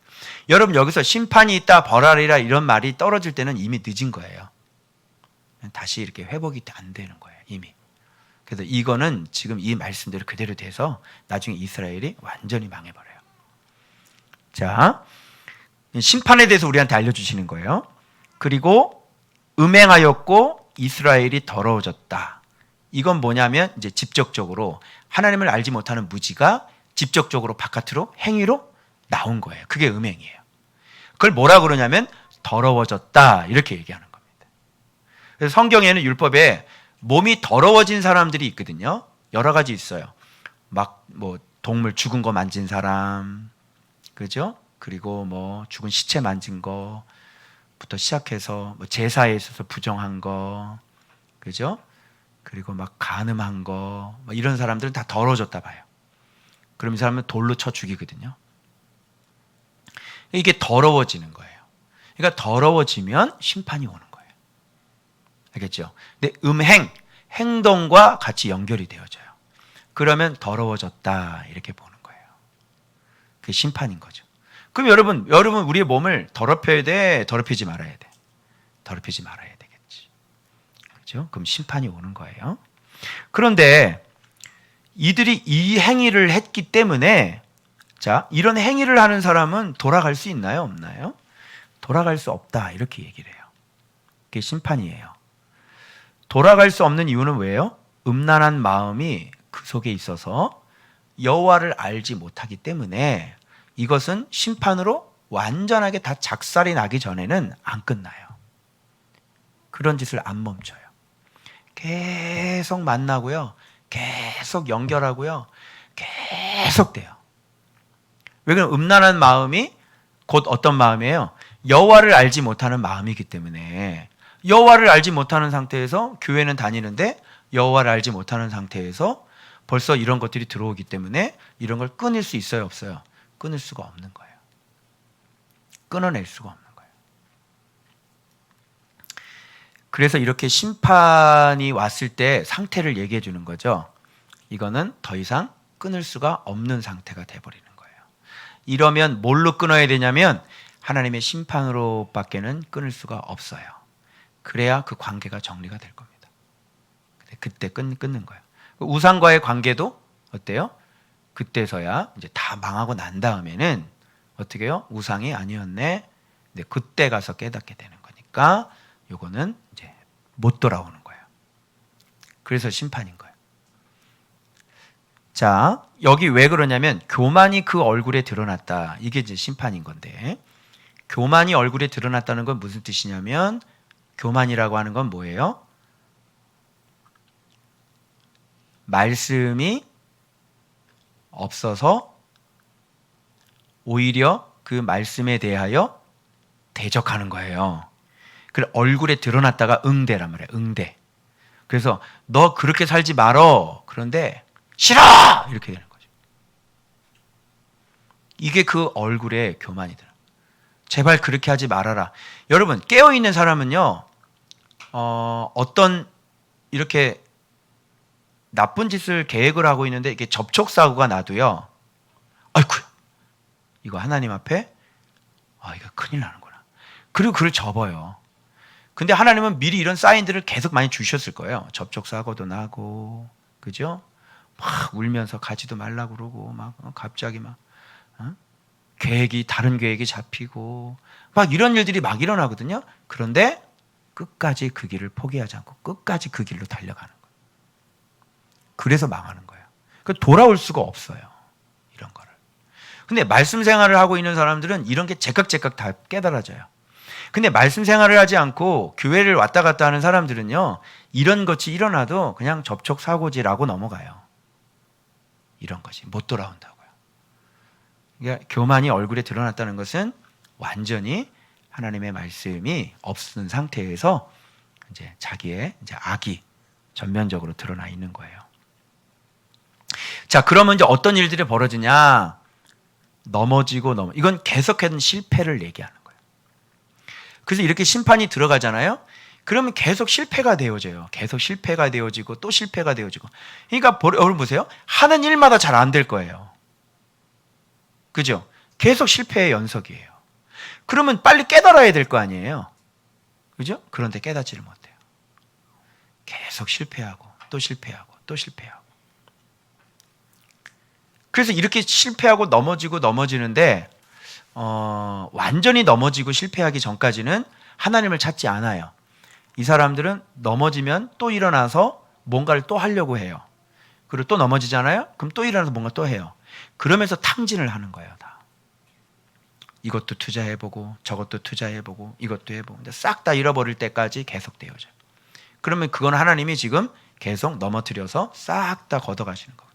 여러분 여기서 심판이 있다 벌하리라 이런 말이 떨어질 때는 이미 늦은 거예요. 다시 이렇게 회복이 안 되는 거예요. 이미. 그래서 이거는 지금 이 말씀대로 그대로 돼서 나중에 이스라엘이 완전히 망해버려요. 자, 심판에 대해서 우리한테 알려주시는 거예요. 그리고 음행하였고 이스라엘이 더러워졌다. 이건 뭐냐면 이제 직접적으로 하나님을 알지 못하는 무지가 직접적으로 바깥으로 행위로 나온 거예요. 그게 음행이에요. 그걸 뭐라 그러냐면 더러워졌다 이렇게 얘기하는 겁니다. 그래서 성경에는 율법에 몸이 더러워진 사람들이 있거든요. 여러 가지 있어요. 막 뭐 동물 죽은 거 만진 사람, 그죠? 그리고 뭐 죽은 시체 만진 거부터 시작해서 뭐 제사에 있어서 부정한 거, 그죠? 그리고 막 간음한 거, 뭐 이런 사람들은 다 더러워졌다 봐요. 그럼 이 사람은 돌로 쳐 죽이거든요. 이게 더러워지는 거예요. 그러니까 더러워지면 심판이 오는 거예요. 알겠죠? 근데 행동과 같이 연결이 되어져요. 그러면 더러워졌다 이렇게 보는 거예요. 그게 심판인 거죠. 그럼 여러분 우리의 몸을 더럽혀야 돼, 더럽히지 말아야 돼? 더럽히지 말아야 되겠지. 그렇죠? 그럼 심판이 오는 거예요. 그런데 이들이 이 행위를 했기 때문에 자, 이런 행위를 하는 사람은 돌아갈 수 있나요? 없나요? 돌아갈 수 없다 이렇게 얘기를 해요. 그게 심판이에요. 돌아갈 수 없는 이유는 왜요? 음란한 마음이 그 속에 있어서 여호와를 알지 못하기 때문에 이것은 심판으로 완전하게 다 작살이 나기 전에는 안 끝나요. 그런 짓을 안 멈춰요. 계속 만나고요. 계속 연결하고요. 계속 돼요. 왜 그러면 음란한 마음이 곧 어떤 마음이에요? 여호와를 알지 못하는 마음이기 때문에 여호와를 알지 못하는 상태에서 교회는 다니는데 여호와를 알지 못하는 상태에서 벌써 이런 것들이 들어오기 때문에 이런 걸 끊을 수 있어요, 없어요? 끊을 수가 없는 거예요. 끊어낼 수가 없는 거예요. 그래서 이렇게 심판이 왔을 때 상태를 얘기해 주는 거죠. 이거는 더 이상 끊을 수가 없는 상태가 돼버리는 거예요. 이러면 뭘로 끊어야 되냐면 하나님의 심판으로밖에는 끊을 수가 없어요. 그래야 그 관계가 정리가 될 겁니다. 그때 끊는 거예요. 우상과의 관계도 어때요? 그때서야 이제 다 망하고 난 다음에는 어떻게 해요? 우상이 아니었네. 근데 그때 가서 깨닫게 되는 거니까 요거는 이제 못 돌아오는 거예요. 그래서 심판인 거예요. 자, 여기 왜 그러냐면 교만이 그 얼굴에 드러났다. 이게 이제 심판인 건데 교만이 얼굴에 드러났다는 건 무슨 뜻이냐면 교만이라고 하는 건 뭐예요? 말씀이 없어서 오히려 그 말씀에 대하여 대적하는 거예요. 그래 얼굴에 드러났다가 응대란 말이에요. 응대. 그래서 너 그렇게 살지 말어. 그런데 싫어! 이렇게 되는 거죠. 이게 그 얼굴에 교만이더라. 제발 그렇게 하지 말아라. 여러분 깨어있는 사람은요. 어떤 이렇게 나쁜 짓을 계획을 하고 있는데 이게 접촉사고가 나도요. 아이고, 이거 하나님 앞에 이거 큰일 나는구나. 그리고 그를 접어요. 근데 하나님은 미리 이런 사인들을 계속 많이 주셨을 거예요. 접촉사고도 나고, 그죠? 막 울면서 가지도 말라고 그러고, 막 갑자기 막 다른 계획이 잡히고, 막 이런 일들이 막 일어나거든요. 그런데 끝까지 그 길을 포기하지 않고 끝까지 그 길로 달려가는 거예요. 그래서 망하는 거예요. 돌아올 수가 없어요. 이런 거를. 근데 말씀 생활을 하고 있는 사람들은 이런 게 제깍제깍 다 깨달아져요. 근데 말씀 생활을 하지 않고 교회를 왔다 갔다 하는 사람들은요, 이런 것이 일어나도 그냥 접촉사고지라고 넘어가요. 이런 것이 못 돌아온다고요. 그러니까 교만이 얼굴에 드러났다는 것은 완전히 하나님의 말씀이 없는 상태에서 이제 자기의 악이 전면적으로 드러나 있는 거예요. 자, 그러면 이제 어떤 일들이 벌어지냐? 이건 계속해서 실패를 얘기하는 거예요. 그래서 이렇게 심판이 들어가잖아요. 그러면 계속 실패가 되어져요. 계속 실패가 되어지고 또 실패가 되어지고. 그러니까 여러분 보세요. 하는 일마다 잘 안 될 거예요. 그죠? 계속 실패의 연속이에요. 그러면 빨리 깨달아야 될 거 아니에요. 그죠? 그런데 깨닫지를 못해요. 계속 실패하고 또 실패하고 또 실패하고. 그래서 이렇게 실패하고 넘어지는데 완전히 넘어지고 실패하기 전까지는 하나님을 찾지 않아요. 이 사람들은 넘어지면 또 일어나서 뭔가를 또 하려고 해요. 그리고 또 넘어지잖아요. 그럼 또 일어나서 뭔가 또 해요. 그러면서 탕진을 하는 거예요. 다. 이것도 투자해보고 저것도 투자해보고 이것도 해보고 싹 다 잃어버릴 때까지 계속 되어져요. 그러면 그건 하나님이 지금 계속 넘어뜨려서 싹 다 걷어가시는 거예요.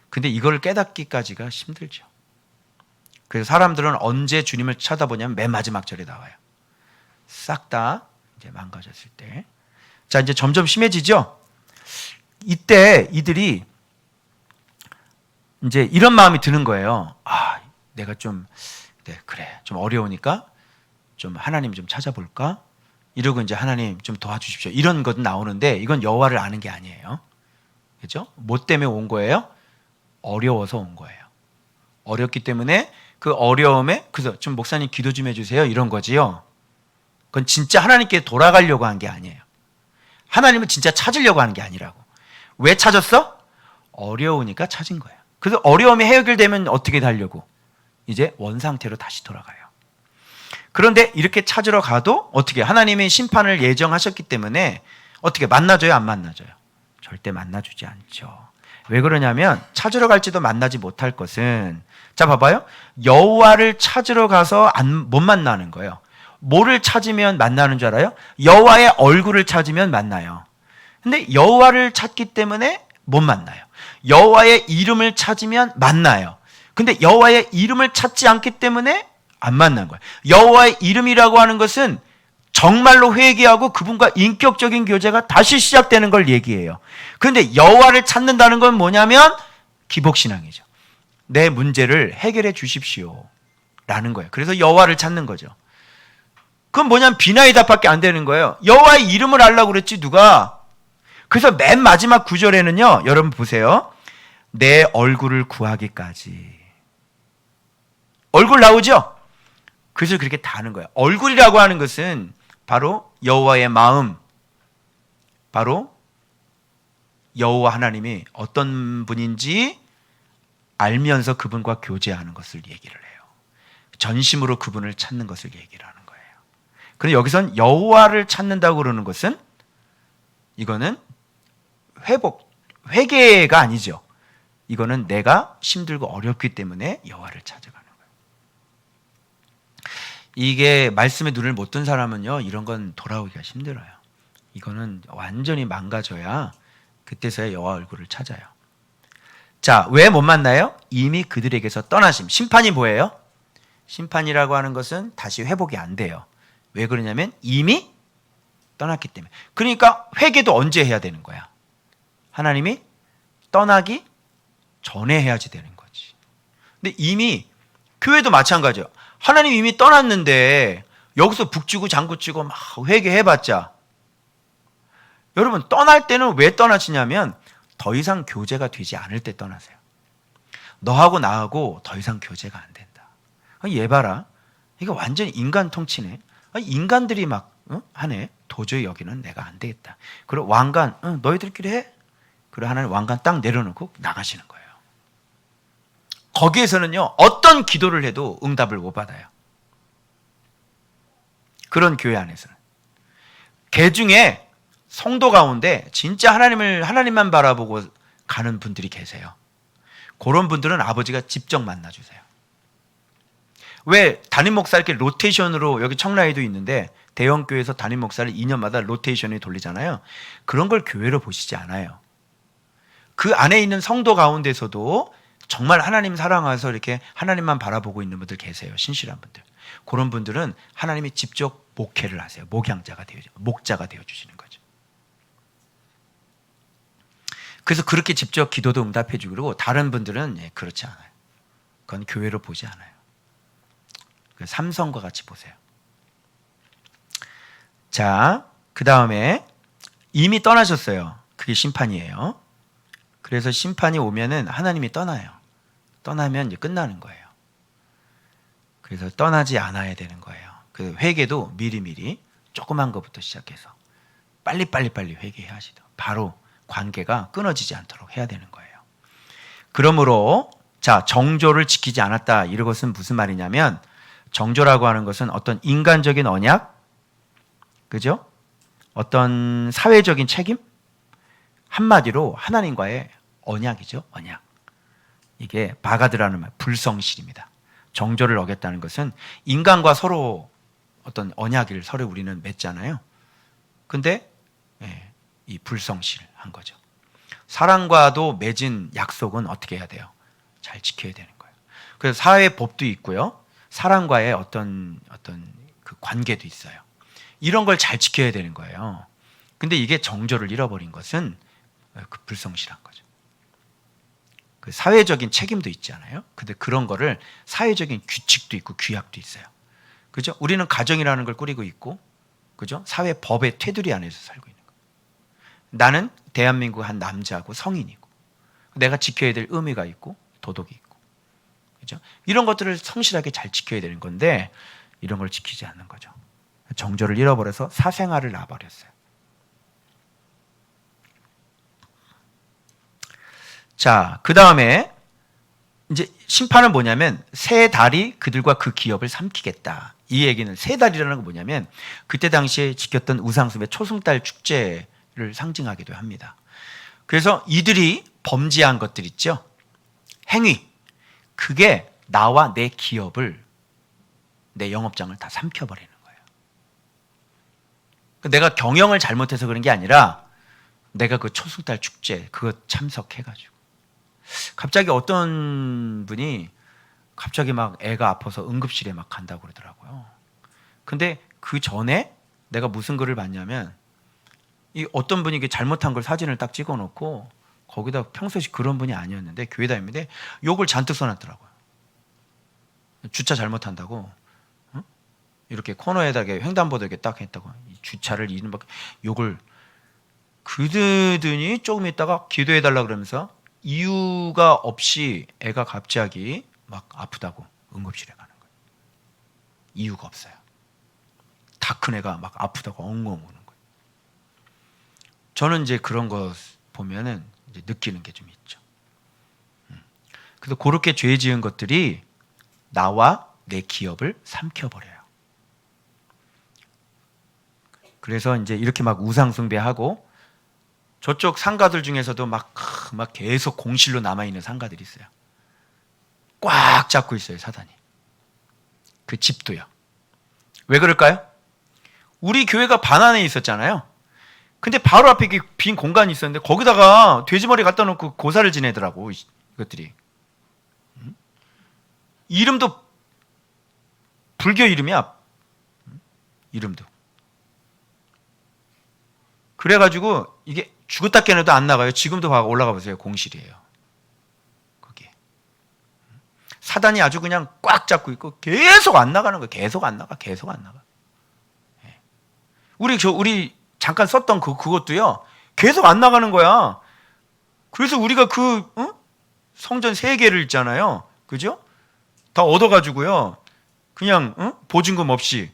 근데 이걸 깨닫기까지가 힘들죠. 그래서 사람들은 언제 주님을 쳐다보냐면 맨 마지막 절에 나와요. 싹 다 이제 망가졌을 때. 자, 이제 점점 심해지죠? 이때 이들이 이제 이런 마음이 드는 거예요. 내가 좀 어려우니까 좀 하나님 좀 찾아볼까? 이러고 이제 하나님 좀 도와주십시오. 이런 것 나오는데 이건 여호와를 아는 게 아니에요. 그죠? 뭐 때문에 온 거예요? 어려워서 온 거예요. 어렵기 때문에 그 어려움에 그래서 좀 목사님 기도 좀 해주세요. 이런 거지요. 그건 진짜 하나님께 돌아가려고 한 게 아니에요. 하나님은 진짜 찾으려고 하는 게 아니라고. 왜 찾았어? 어려우니까 찾은 거예요. 그래서 어려움이 해결되면 어떻게 하려고? 이제 원상태로 다시 돌아가요. 그런데 이렇게 찾으러 가도 어떻게 하나님의 심판을 예정하셨기 때문에 어떻게 만나줘요? 안 만나줘요? 절대 만나주지 않죠. 왜 그러냐면 찾으러 갈지도 만나지 못할 것은 자 봐봐요. 여호와를 찾으러 가서 못 만나는 거예요. 뭐를 찾으면 만나는 줄 알아요? 여호와의 얼굴을 찾으면 만나요. 근데 여호와를 찾기 때문에 못 만나요. 여호와의 이름을 찾으면 만나요. 근데 여호와의 이름을 찾지 않기 때문에 안 만난 거예요. 여호와의 이름이라고 하는 것은 정말로 회개하고 그분과 인격적인 교제가 다시 시작되는 걸 얘기해요. 그런데 여호와를 찾는다는 건 뭐냐면 기복신앙이죠. 내 문제를 해결해 주십시오 라는 거예요. 그래서 여호와를 찾는 거죠. 그건 뭐냐면 비나의 답밖에 안 되는 거예요. 여호와의 이름을 알라고 그랬지 누가. 그래서 맨 마지막 구절에는요. 여러분 보세요. 내 얼굴을 구하기까지. 얼굴 나오죠? 그래서 그렇게 다 하는 거예요. 얼굴이라고 하는 것은 바로 여호와의 마음, 바로 여호와 하나님이 어떤 분인지 알면서 그분과 교제하는 것을 얘기를 해요. 전심으로 그분을 찾는 것을 얘기를 하는 거예요. 그런데 여기선 여호와를 찾는다고 그러는 것은 이거는 회개가 아니죠. 이거는 내가 힘들고 어렵기 때문에 여호와를 찾아가는 거예요. 이게 말씀에 눈을 못 뜬 사람은요, 이런 건 돌아오기가 힘들어요. 이거는 완전히 망가져야 그때서야 여호와 얼굴을 찾아요. 자, 왜 못 만나요? 이미 그들에게서 떠나심. 심판이 뭐예요? 심판이라고 하는 것은 다시 회복이 안 돼요. 왜 그러냐면 이미 떠났기 때문에. 그러니까 회개도 언제 해야 되는 거야? 하나님이 떠나기 전에 해야지 되는 거지. 근데 이미 교회도 마찬가지예요. 하나님 이미 떠났는데 여기서 북치고 장구치고 막 회개해봤자 여러분 떠날 때는 왜 떠나시냐면 더 이상 교제가 되지 않을 때 떠나세요. 너하고 나하고 더 이상 교제가 안 된다. 얘 봐라. 이거 완전 인간 통치네. 인간들이 막 하네. 도저히 여기는 내가 안 되겠다. 그리고 왕관 너희들끼리 해. 그리고 하나님 왕관 딱 내려놓고 나가시는 거예요. 거기에서는요 어떤 기도를 해도 응답을 못 받아요. 그런 교회 안에서는 개 중에 성도 가운데 진짜 하나님만 바라보고 가는 분들이 계세요. 그런 분들은 아버지가 직접 만나주세요. 왜 담임 목사 이렇게 로테이션으로 여기 청라에도 있는데 대형 교회에서 담임 목사를 2년마다 로테이션에 돌리잖아요. 그런 걸 교회로 보시지 않아요. 그 안에 있는 성도 가운데서도 정말 하나님 사랑해서 이렇게 하나님만 바라보고 있는 분들 계세요. 신실한 분들. 그런 분들은 하나님이 직접 목회를 하세요. 목자가 되어 주시는 거죠. 그래서 그렇게 직접 기도도 응답해 주고 그러고 다른 분들은 그렇지 않아요. 그건 교회로 보지 않아요. 삼성과 같이 보세요. 자, 그 다음에 이미 떠나셨어요. 그게 심판이에요. 그래서 심판이 오면은 하나님이 떠나요. 떠나면 이제 끝나는 거예요. 그래서 떠나지 않아야 되는 거예요. 그 회개도 미리미리 조그만 것부터 시작해서 빨리 회개해야 하시죠. 바로 관계가 끊어지지 않도록 해야 되는 거예요. 그러므로 자, 정조를 지키지 않았다. 이것은 무슨 말이냐면 정조라고 하는 것은 어떤 인간적인 언약, 그죠? 어떤 사회적인 책임? 한마디로 하나님과의 언약이죠. 언약. 이게 바가드라는 말, 불성실입니다. 정조를 어겼다는 것은 인간과 서로 어떤 언약을 서로 우리는 맺잖아요. 근데 이 불성실한 거죠. 사람과도 맺은 약속은 어떻게 해야 돼요? 잘 지켜야 되는 거예요. 그래서 사회법도 있고요. 사람과의 어떤 그 관계도 있어요. 이런 걸 잘 지켜야 되는 거예요. 근데 이게 정조를 잃어버린 것은 그 불성실한 거죠. 그 사회적인 책임도 있잖아요. 근데 그런 거를 사회적인 규칙도 있고 규약도 있어요. 그죠? 우리는 가정이라는 걸 꾸리고 있고, 그죠? 사회 법의 테두리 안에서 살고 있는 거예요. 나는 대한민국 한 남자고 성인이고, 내가 지켜야 될 의무가 있고, 도덕이 있고, 그죠? 이런 것들을 성실하게 잘 지켜야 되는 건데, 이런 걸 지키지 않는 거죠. 정조를 잃어버려서 사생활을 놔버렸어요. 자, 그 다음에 이제 심판은 뭐냐면 세 달이 그들과 그 기업을 삼키겠다. 이 얘기는 세 달이라는 건 뭐냐면 그때 당시에 지켰던 우상숭배 초승달 축제를 상징하기도 합니다. 그래서 이들이 범죄한 것들 있죠. 행위. 그게 나와 내 기업을, 내 영업장을 다 삼켜버리는 거예요. 내가 경영을 잘못해서 그런 게 아니라 내가 그 초승달 축제 그거 참석해가지고 갑자기 어떤 분이 갑자기 막 애가 아파서 응급실에 막 간다고 그러더라고요. 근데 그 전에 내가 무슨 글을 봤냐면 이 어떤 분이 잘못한 걸 사진을 딱 찍어놓고 거기다 평소에 그런 분이 아니었는데 교회 다니는데 욕을 잔뜩 써놨더라고요. 주차 잘못한다고 이렇게 코너에다 횡단보도 이렇게 딱 했다고 주차를 욕을 그러더니 조금 있다가 기도해달라 그러면서 이유가 없이 애가 갑자기 막 아프다고 응급실에 가는 거예요. 이유가 없어요. 다 큰 애가 막 아프다고 엉엉 우는 거예요. 저는 이제 그런 거 보면은 이제 느끼는 게 좀 있죠. 그래서 그렇게 죄 지은 것들이 나와 내 기업을 삼켜버려요. 그래서 이제 이렇게 막 우상숭배하고 저쪽 상가들 중에서도 막 계속 공실로 남아있는 상가들이 있어요. 꽉 잡고 있어요, 사단이. 그 집도요. 왜 그럴까요? 우리 교회가 반환에 있었잖아요. 근데 바로 앞에 빈 공간이 있었는데 거기다가 돼지머리 갖다 놓고 고사를 지내더라고, 이것들이. 이름도 불교 이름이야. 이름도. 그래가지고 이게 죽었다 깨어나도 안 나가요. 지금도 올라가 보세요. 공실이에요. 거기에. 사단이 아주 그냥 꽉 잡고 있고 계속 안 나가는 거예요. 계속 안 나가. 우리 잠깐 썼던 그것도요. 계속 안 나가는 거야. 그래서 우리가 성전 3개를 있잖아요. 그죠? 다 얻어가지고요. 그냥 보증금 없이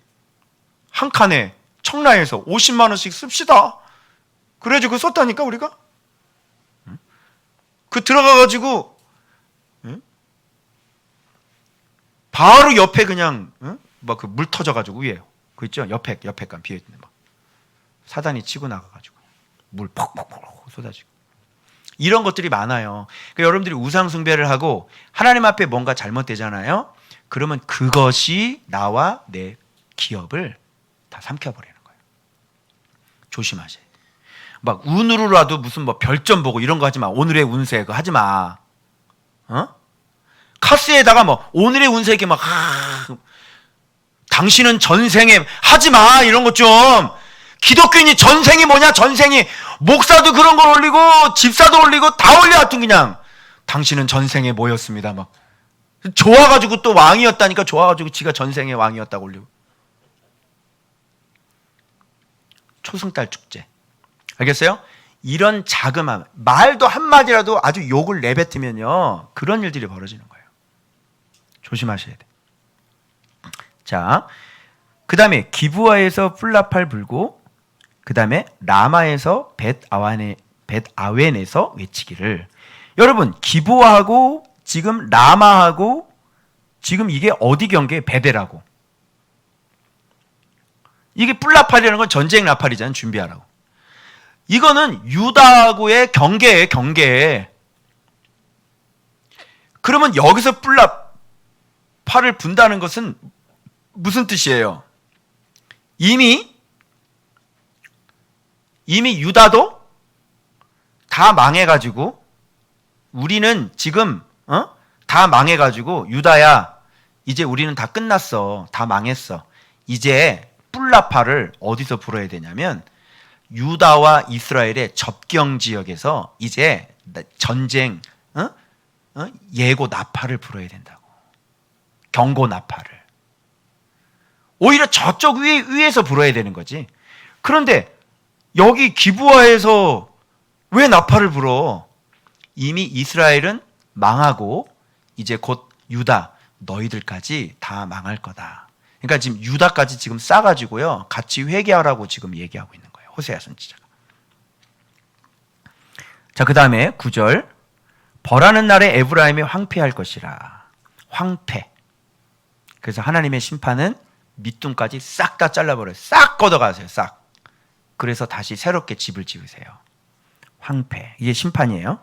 한 칸에 청라에서 50만 원씩 씁시다. 그래가지고 그거 썼다니까 우리가. 그 들어가가지고 바로 옆에 그냥 막 그 물 터져가지고 위에 그 있죠? 옆에 간 비어있는 막 사단이 치고 나가가지고 물 퍽퍽퍽 쏟아지고 이런 것들이 많아요. 그러니까 여러분들이 우상 숭배를 하고 하나님 앞에 뭔가 잘못되잖아요. 그러면 그것이 나와 내 기업을 다 삼켜버리는 거예요. 조심하세요. 막 운으로라도 무슨 뭐 별점 보고 이런 거 하지 마. 오늘의 운세 그거 하지 마. 카스에다가 뭐 오늘의 운세 이렇게 막 당신은 전생에 하지 마 이런 것 좀. 기독교인이 전생이 뭐냐? 전생이 목사도 그런 걸 올리고 집사도 올리고 다 올려 하여튼 그냥 당신은 전생에 뭐였습니다 막 좋아가지고 또 왕이었다니까 좋아가지고 지가 전생에 왕이었다고 올리고 초승달 축제 알겠어요? 이런 자그마한 말도 한마디라도 아주 욕을 내뱉으면요 그런 일들이 벌어지는 거예요. 조심하셔야 돼. 자, 그 다음에 기브아에서 뿔라팔 불고 그 다음에 라마에서 벳아웬에서 외치기를. 여러분 기브아하고 지금 라마하고 지금 이게 어디 경계에 베델하고 이게 뿔라팔이라는 건 전쟁 라팔이잖아요. 준비하라고. 이거는 유다하고의 경계에 경계에. 그러면 여기서 뿔라팔을 분다는 것은 무슨 뜻이에요? 이미 유다도 다 망해가지고 우리는 지금 다 망해가지고 유다야 이제 우리는 다 끝났어. 다 망했어. 이제 뿔라팔을 어디서 불어야 되냐면 유다와 이스라엘의 접경 지역에서 이제 전쟁 예고 나팔을 불어야 된다고. 경고 나팔을. 오히려 저쪽 위에서 불어야 되는 거지. 그런데 여기 기브아에서 왜 나팔을 불어? 이미 이스라엘은 망하고 이제 곧 유다 너희들까지 다 망할 거다. 그러니까 지금 유다까지 지금 싸가지고요 같이 회개하라고 지금 얘기하고 있는 거예요. 호세아 선지자가. 자, 그 다음에 9절 벌하는 날에 에브라임이 황폐할 것이라. 황폐. 그래서 하나님의 심판은 밑둥까지 싹 다 잘라버려요. 싹 걷어가세요. 싹. 그래서 다시 새롭게 집을 지으세요. 황폐. 이게 심판이에요.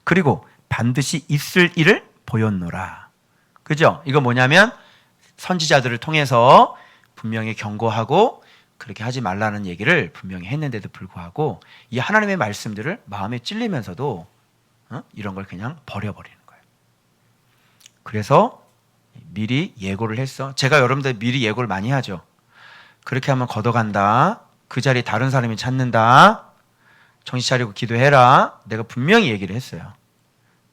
그리고 반드시 있을 일을 보였노라. 그죠? 이거 뭐냐면 선지자들을 통해서 분명히 경고하고 그렇게 하지 말라는 얘기를 분명히 했는데도 불구하고 이 하나님의 말씀들을 마음에 찔리면서도 이런 걸 그냥 버려버리는 거예요. 그래서 미리 예고를 했어. 제가 여러분들 미리 예고를 많이 하죠. 그렇게 하면 걷어간다. 그 자리에 다른 사람이 찾는다. 정신 차리고 기도해라. 내가 분명히 얘기를 했어요.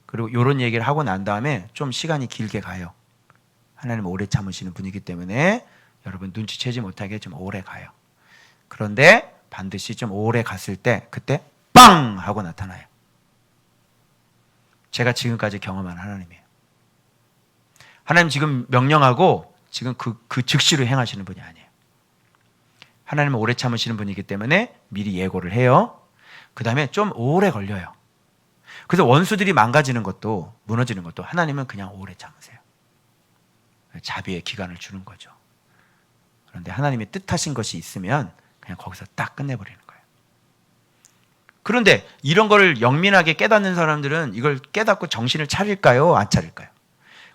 그리고 이런 얘기를 하고 난 다음에 좀 시간이 길게 가요. 하나님은 오래 참으시는 분이기 때문에 여러분 눈치채지 못하게 좀 오래 가요. 그런데 반드시 좀 오래 갔을 때 그때 빵! 하고 나타나요. 제가 지금까지 경험한 하나님이에요. 하나님 지금 명령하고 지금 그 즉시로 행하시는 분이 아니에요. 하나님은 오래 참으시는 분이기 때문에 미리 예고를 해요. 그 다음에 좀 오래 걸려요. 그래서 원수들이 망가지는 것도 무너지는 것도 하나님은 그냥 오래 참으세요. 자비의 기간을 주는 거죠. 그런데 하나님이 뜻하신 것이 있으면 그냥 거기서 딱 끝내버리는 거예요. 그런데 이런 걸 영민하게 깨닫는 사람들은 이걸 깨닫고 정신을 차릴까요? 안 차릴까요?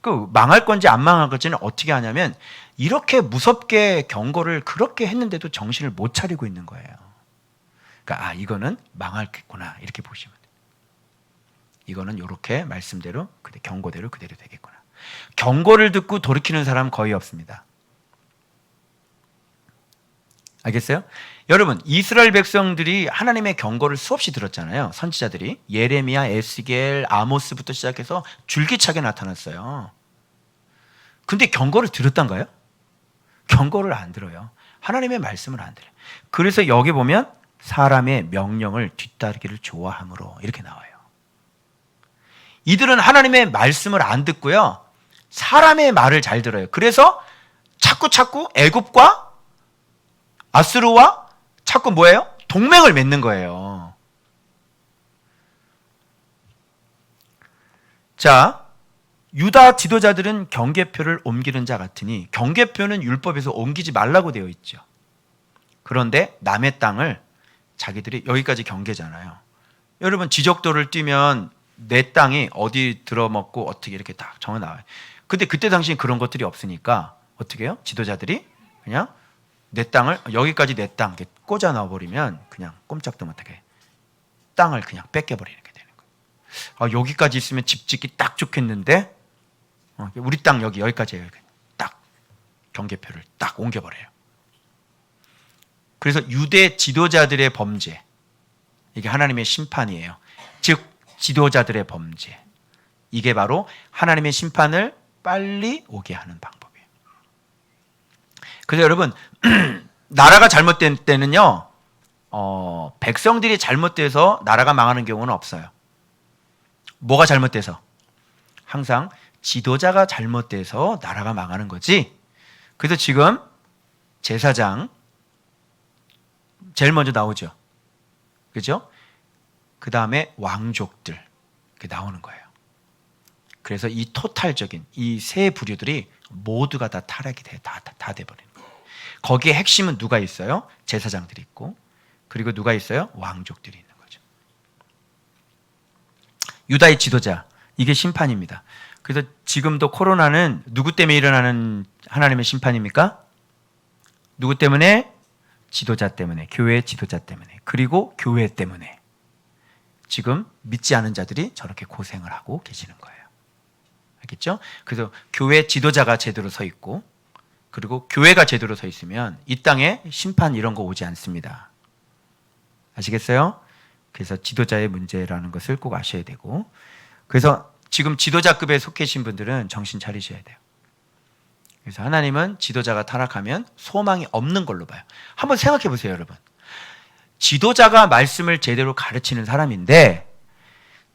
그 망할 건지 안 망할 건지는 어떻게 하냐면 이렇게 무섭게 경고를 그렇게 했는데도 정신을 못 차리고 있는 거예요. 그러니까 이거는 망할겠구나 이렇게 보시면 돼요. 이거는 이렇게 말씀대로 경고대로 그대로 되겠구나. 경고를 듣고 돌이키는 사람은 거의 없습니다. 알겠어요? 여러분 이스라엘 백성들이 하나님의 경고를 수없이 들었잖아요. 선지자들이 예레미야, 에스겔, 아모스부터 시작해서 줄기차게 나타났어요. 근데 경고를 들었단가요? 경고를 안 들어요. 하나님의 말씀을 안 들어요. 그래서 여기 보면 사람의 명령을 뒤따르기를 좋아함으로 이렇게 나와요. 이들은 하나님의 말씀을 안 듣고요, 사람의 말을 잘 들어요. 그래서 자꾸 애굽과 아수르와 자꾸 뭐예요? 동맹을 맺는 거예요. 자, 유다 지도자들은 경계표를 옮기는 자 같으니, 경계표는 율법에서 옮기지 말라고 되어 있죠. 그런데 남의 땅을 자기들이, 여기까지 경계잖아요. 여러분, 지적도를 뛰면 내 땅이 어디 들어먹고 어떻게 이렇게 딱 정해 나와요. 근데 그때 당시엔 그런 것들이 없으니까 어떻게 해요? 지도자들이 그냥 내 땅을, 여기까지 내 땅 이렇게 꽂아 넣어버리면 그냥 꼼짝도 못하게 땅을 그냥 뺏겨버리는 게 되는 거예요. 여기까지 있으면 집 짓기 딱 좋겠는데, 우리 땅 여기까지예요. 딱 경계표를 딱 옮겨버려요. 그래서 유대 지도자들의 범죄, 이게 하나님의 심판이에요. 즉 지도자들의 범죄, 이게 바로 하나님의 심판을 빨리 오게 하는 방법이에요. 그래서 여러분, 나라가 잘못된 때는요, 백성들이 잘못돼서 나라가 망하는 경우는 없어요. 뭐가 잘못돼서? 항상 지도자가 잘못돼서 나라가 망하는 거지. 그래서 지금 제사장 제일 먼저 나오죠. 그죠? 그 다음에 왕족들, 나오는 거예요. 그래서 이 토탈적인 이 세 부류들이 모두가 다 타락이 돼, 다 돼버리는 거예요. 거기에 핵심은 누가 있어요? 제사장들이 있고, 그리고 누가 있어요? 왕족들이 있는 거죠. 유다의 지도자, 이게 심판입니다. 그래서 지금도 코로나는 누구 때문에 일어나는 하나님의 심판입니까? 누구 때문에? 지도자 때문에, 교회 지도자 때문에, 그리고 교회 때문에 지금 믿지 않은 자들이 저렇게 고생을 하고 계시는 거예요. 알겠죠? 그래서 교회 지도자가 제대로 서 있고, 그리고 교회가 제대로 서 있으면 이 땅에 심판 이런 거 오지 않습니다. 아시겠어요? 그래서 지도자의 문제라는 것을 꼭 아셔야 되고, 그래서 지금 지도자급에 속해 계신 분들은 정신 차리셔야 돼요. 그래서 하나님은 지도자가 타락하면 소망이 없는 걸로 봐요. 한번 생각해 보세요, 여러분. 지도자가 말씀을 제대로 가르치는 사람인데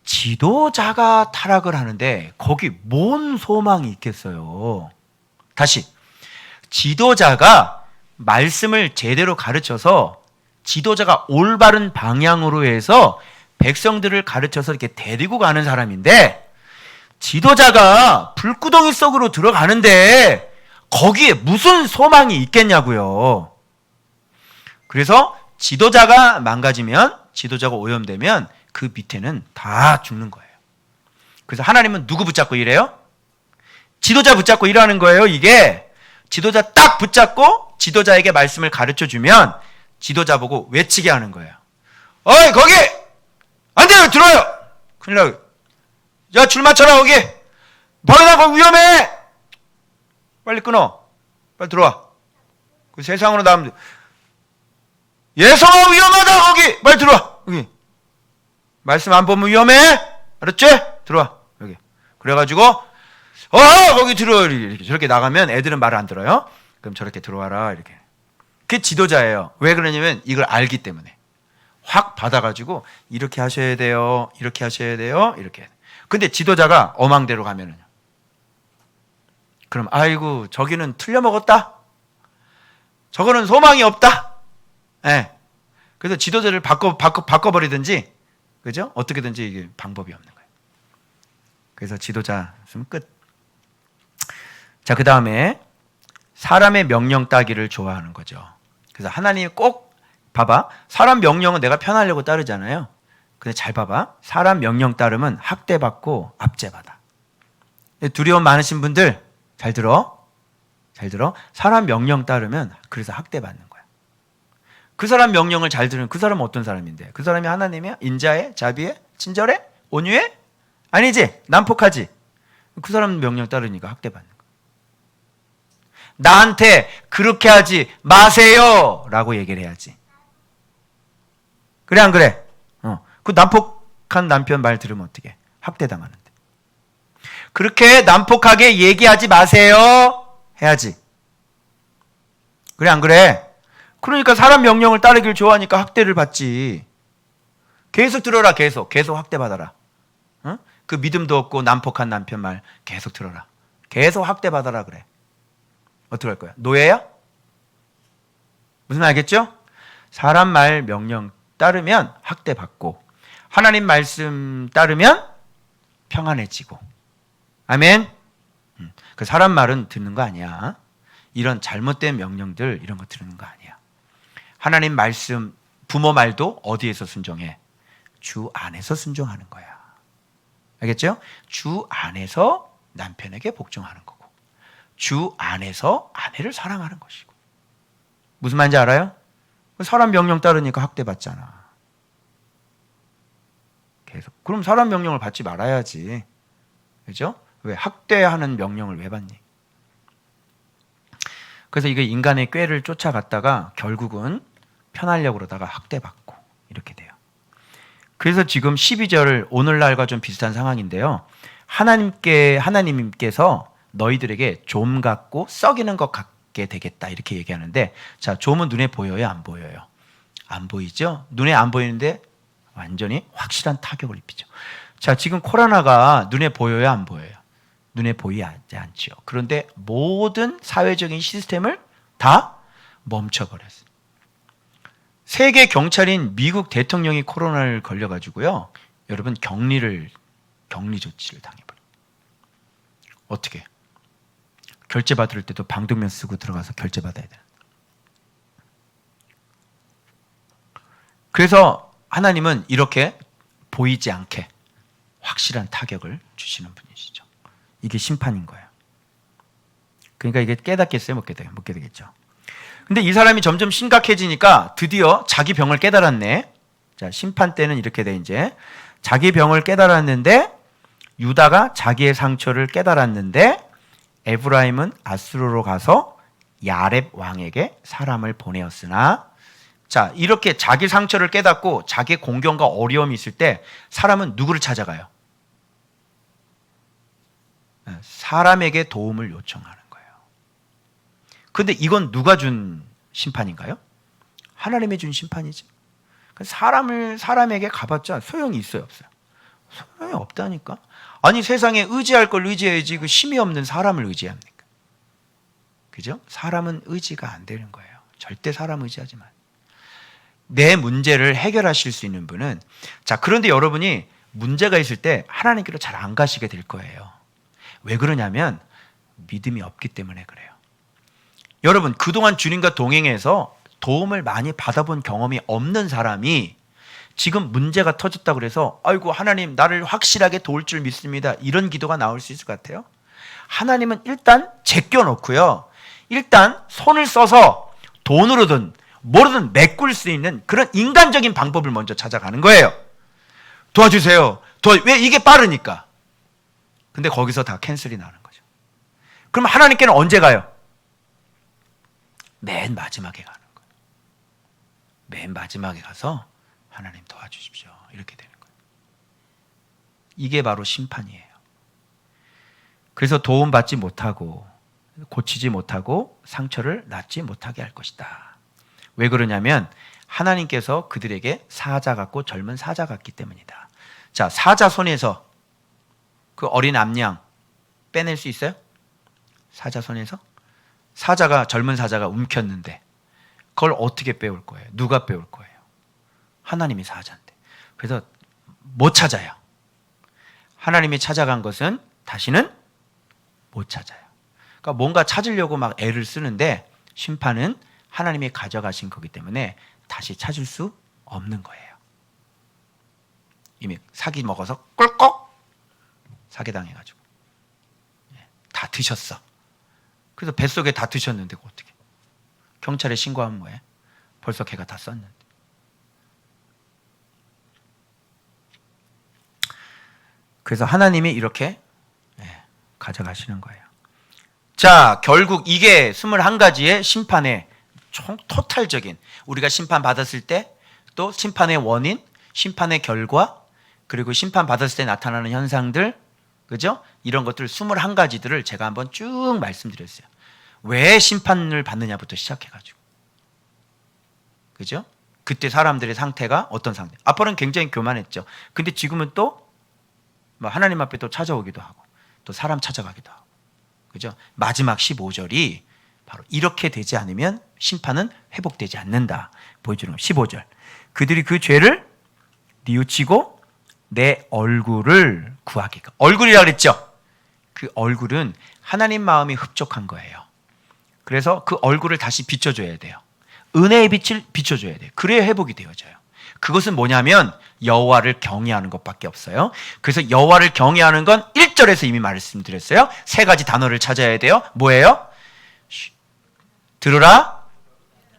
지도자가 타락을 하는데 거기 뭔 소망이 있겠어요? 다시, 지도자가 말씀을 제대로 가르쳐서 지도자가 올바른 방향으로 해서 백성들을 가르쳐서 이렇게 데리고 가는 사람인데, 지도자가 불구덩이 속으로 들어가는데 거기에 무슨 소망이 있겠냐고요. 그래서 지도자가 망가지면, 지도자가 오염되면 그 밑에는 다 죽는 거예요. 그래서 하나님은 누구 붙잡고 일해요? 지도자 붙잡고 일하는 거예요. 이게 지도자 딱 붙잡고 지도자에게 말씀을 가르쳐주면 지도자 보고 외치게 하는 거예요. 어이 거기! 안 돼요! 들어요! 큰일 나요. 야, 줄 맞춰라 거기! 버려라, 거기 위험해! 빨리 끊어. 빨리 들어와. 그 세상으로 나가면 돼. 예성아 위험하다 거기! 빨리 들어와. 여기. 말씀 안 보면 위험해? 알았지? 들어와. 여기. 그래가지고 거기 들어. 이렇게 저렇게 나가면 애들은 말을 안 들어요. 그럼 저렇게 들어와라. 이렇게. 그게 지도자예요. 왜 그러냐면 이걸 알기 때문에. 확 받아가지고 이렇게 하셔야 돼요. 이렇게 하셔야 돼요. 이렇게. 근데 지도자가 엄황대로 가면은, 그럼 아이고 저기는 틀려먹었다. 저거는 소망이 없다. 네. 그래서 지도자를 바꿔버리든지, 그죠? 어떻게든지 이게 방법이 없는 거예요. 그래서 지도자 있으면 끝. 자, 그 다음에 사람의 명령 따기를 좋아하는 거죠. 그래서 하나님이 꼭 봐봐. 사람 명령은 내가 편하려고 따르잖아요. 근데 잘 봐봐. 사람 명령 따르면 학대받고 압제받아. 두려움 많으신 분들 잘 들어. 잘 들어. 사람 명령 따르면 그래서 학대받는 거야. 그 사람 명령을 잘 들으면 그 사람은 어떤 사람인데? 그 사람이 하나님이야? 인자해? 자비해? 친절해? 온유해? 아니지. 난폭하지. 그 사람 명령 따르니까 학대받는 거야. 나한테 그렇게 하지 마세요 라고 얘기를 해야지. 그래 안 그래? 그 난폭한 남편 말 들으면 어떡해? 학대당하는데. 그렇게 난폭하게 얘기하지 마세요 해야지. 그래 안 그래? 그러니까 사람 명령을 따르길 좋아하니까 학대를 받지. 계속 들어라. 계속 학대받아라. 그 믿음도 없고 난폭한 남편 말 계속 들어라. 계속 학대받아라 그래. 어떻게 할 거야? 노예야? 무슨 말 알겠죠? 사람 말 명령 따르면 학대받고 하나님 말씀 따르면 평안해지고. 아멘. 그 사람 말은 듣는 거 아니야. 이런 잘못된 명령들 이런 거 들는 거 아니야. 하나님 말씀, 부모 말도 어디에서 순종해? 주 안에서 순종하는 거야. 알겠죠? 주 안에서 남편에게 복종하는 거고 주 안에서 아내를 사랑하는 것이고. 무슨 말인지 알아요? 사람 명령 따르니까 학대받잖아. 계속. 그럼 사람 명령을 받지 말아야지. 그죠? 왜? 학대하는 명령을 왜 받니? 그래서 이게 인간의 꾀를 쫓아갔다가 결국은 편하려고 그러다가 학대받고 이렇게 돼요. 그래서 지금 12절 오늘날과 좀 비슷한 상황인데요. 하나님께서 너희들에게 좀 같고 썩이는 것 같게 되겠다 이렇게 얘기하는데, 자, 좀은 눈에 보여요, 안 보여요? 안 보이죠? 눈에 안 보이는데 완전히 확실한 타격을 입히죠. 자, 지금 코로나가 눈에 보여요, 안 보여요? 눈에 보이지 않죠. 그런데 모든 사회적인 시스템을 다 멈춰버렸어요. 세계 경찰인 미국 대통령이 코로나를 걸려가지고요, 여러분 격리 조치를 당해버려요. 어떻게? 결제 받을 때도 방독면 쓰고 들어가서 결제 받아야 돼요. 그래서 하나님은 이렇게 보이지 않게 확실한 타격을 주시는 분이시죠. 이게 심판인 거예요. 그러니까 이게 깨닫겠어요? 못 깨닫겠죠. 근데 이 사람이 점점 심각해지니까 드디어 자기 병을 깨달았네. 자, 심판 때는 이렇게 돼. 이제 자기 병을 깨달았는데 유다가 자기의 상처를 깨달았는데 에브라임은 아수르로 가서 야렙 왕에게 사람을 보내었으나, 자, 이렇게 자기 상처를 깨닫고 자기 공경과 어려움이 있을 때 사람은 누구를 찾아가요? 사람에게 도움을 요청하는 거예요. 근데 이건 누가 준 심판인가요? 하나님이 준 심판이지. 사람에게 가봤자 소용이 있어요, 없어요? 소용이 없다니까. 아니, 세상에 의지할 걸 의지해야지 그 힘이 없는 사람을 의지합니까? 그죠? 사람은 의지가 안 되는 거예요. 절대 사람 의지하지 마. 내 문제를 해결하실 수 있는 분은, 자, 그런데 여러분이 문제가 있을 때 하나님께로 잘 안 가시게 될 거예요. 왜 그러냐면 믿음이 없기 때문에 그래요. 여러분, 그동안 주님과 동행해서 도움을 많이 받아본 경험이 없는 사람이 지금 문제가 터졌다고 그래서 아이고 하나님 나를 확실하게 도울 줄 믿습니다, 이런 기도가 나올 수 있을 것 같아요? 하나님은 일단 제껴놓고요, 일단 손을 써서 돈으로든 뭐로든 메꿀 수 있는 그런 인간적인 방법을 먼저 찾아가는 거예요. 도와주세요. 왜? 이게 빠르니까. 근데 거기서 다 캔슬이 나는 거죠. 그럼 하나님께는 언제 가요? 맨 마지막에 가는 거예요. 맨 마지막에 가서 하나님 도와주십시오, 이렇게 되는 거예요. 이게 바로 심판이에요. 그래서 도움받지 못하고 고치지 못하고 상처를 낫지 못하게 할 것이다. 왜 그러냐면 하나님께서 그들에게 사자 같고 젊은 사자 같기 때문이다. 자, 사자 손에서 그 어린 암양 빼낼 수 있어요? 사자 손에서? 젊은 사자가 움켰는데 그걸 어떻게 빼올 거예요? 누가 빼올 거예요? 하나님이 사자인데. 그래서 못 찾아요. 하나님이 찾아간 것은 다시는 못 찾아요. 그러니까 뭔가 찾으려고 막 애를 쓰는데 심판은 하나님이 가져가신 거기 때문에 다시 찾을 수 없는 거예요. 이미 사기 먹어서 꿀꺽 사기당해가지고 다 드셨어. 그래서 뱃속에 다 드셨는데 어떻게? 경찰에 신고하면 뭐해? 벌써 걔가 다 썼는데. 그래서 하나님이 이렇게 가져가시는 거예요. 자, 결국 이게 21가지의 심판의 토탈적인, 우리가 심판받았을 때 또 심판의 원인, 심판의 결과, 그리고 심판받았을 때 나타나는 현상들, 그죠? 이런 것들 21가지들을 제가 한번 쭉 말씀드렸어요. 왜 심판을 받느냐부터 시작해가지고. 그죠? 그때 사람들의 상태가 어떤 상태? 아빠는 굉장히 교만했죠. 근데 지금은 또 뭐 하나님 앞에 또 찾아오기도 하고 또 사람 찾아가기도 하고. 그죠? 마지막 15절이 바로 이렇게 되지 않으면 심판은 회복되지 않는다 보여주는 거. 15절. 그들이 그 죄를 뉘우치고 내 얼굴을 구하기가. 얼굴이라 그랬죠? 그 얼굴은 하나님 마음이 흡족한 거예요. 그래서 그 얼굴을 다시 비춰줘야 돼요. 은혜의 빛을 비춰줘야 돼요. 그래야 회복이 되어져요. 그것은 뭐냐면 여호와를 경외하는 것밖에 없어요. 그래서 여호와를 경외하는 건 1절에서 이미 말씀드렸어요. 세 가지 단어를 찾아야 돼요. 뭐예요? 들으라,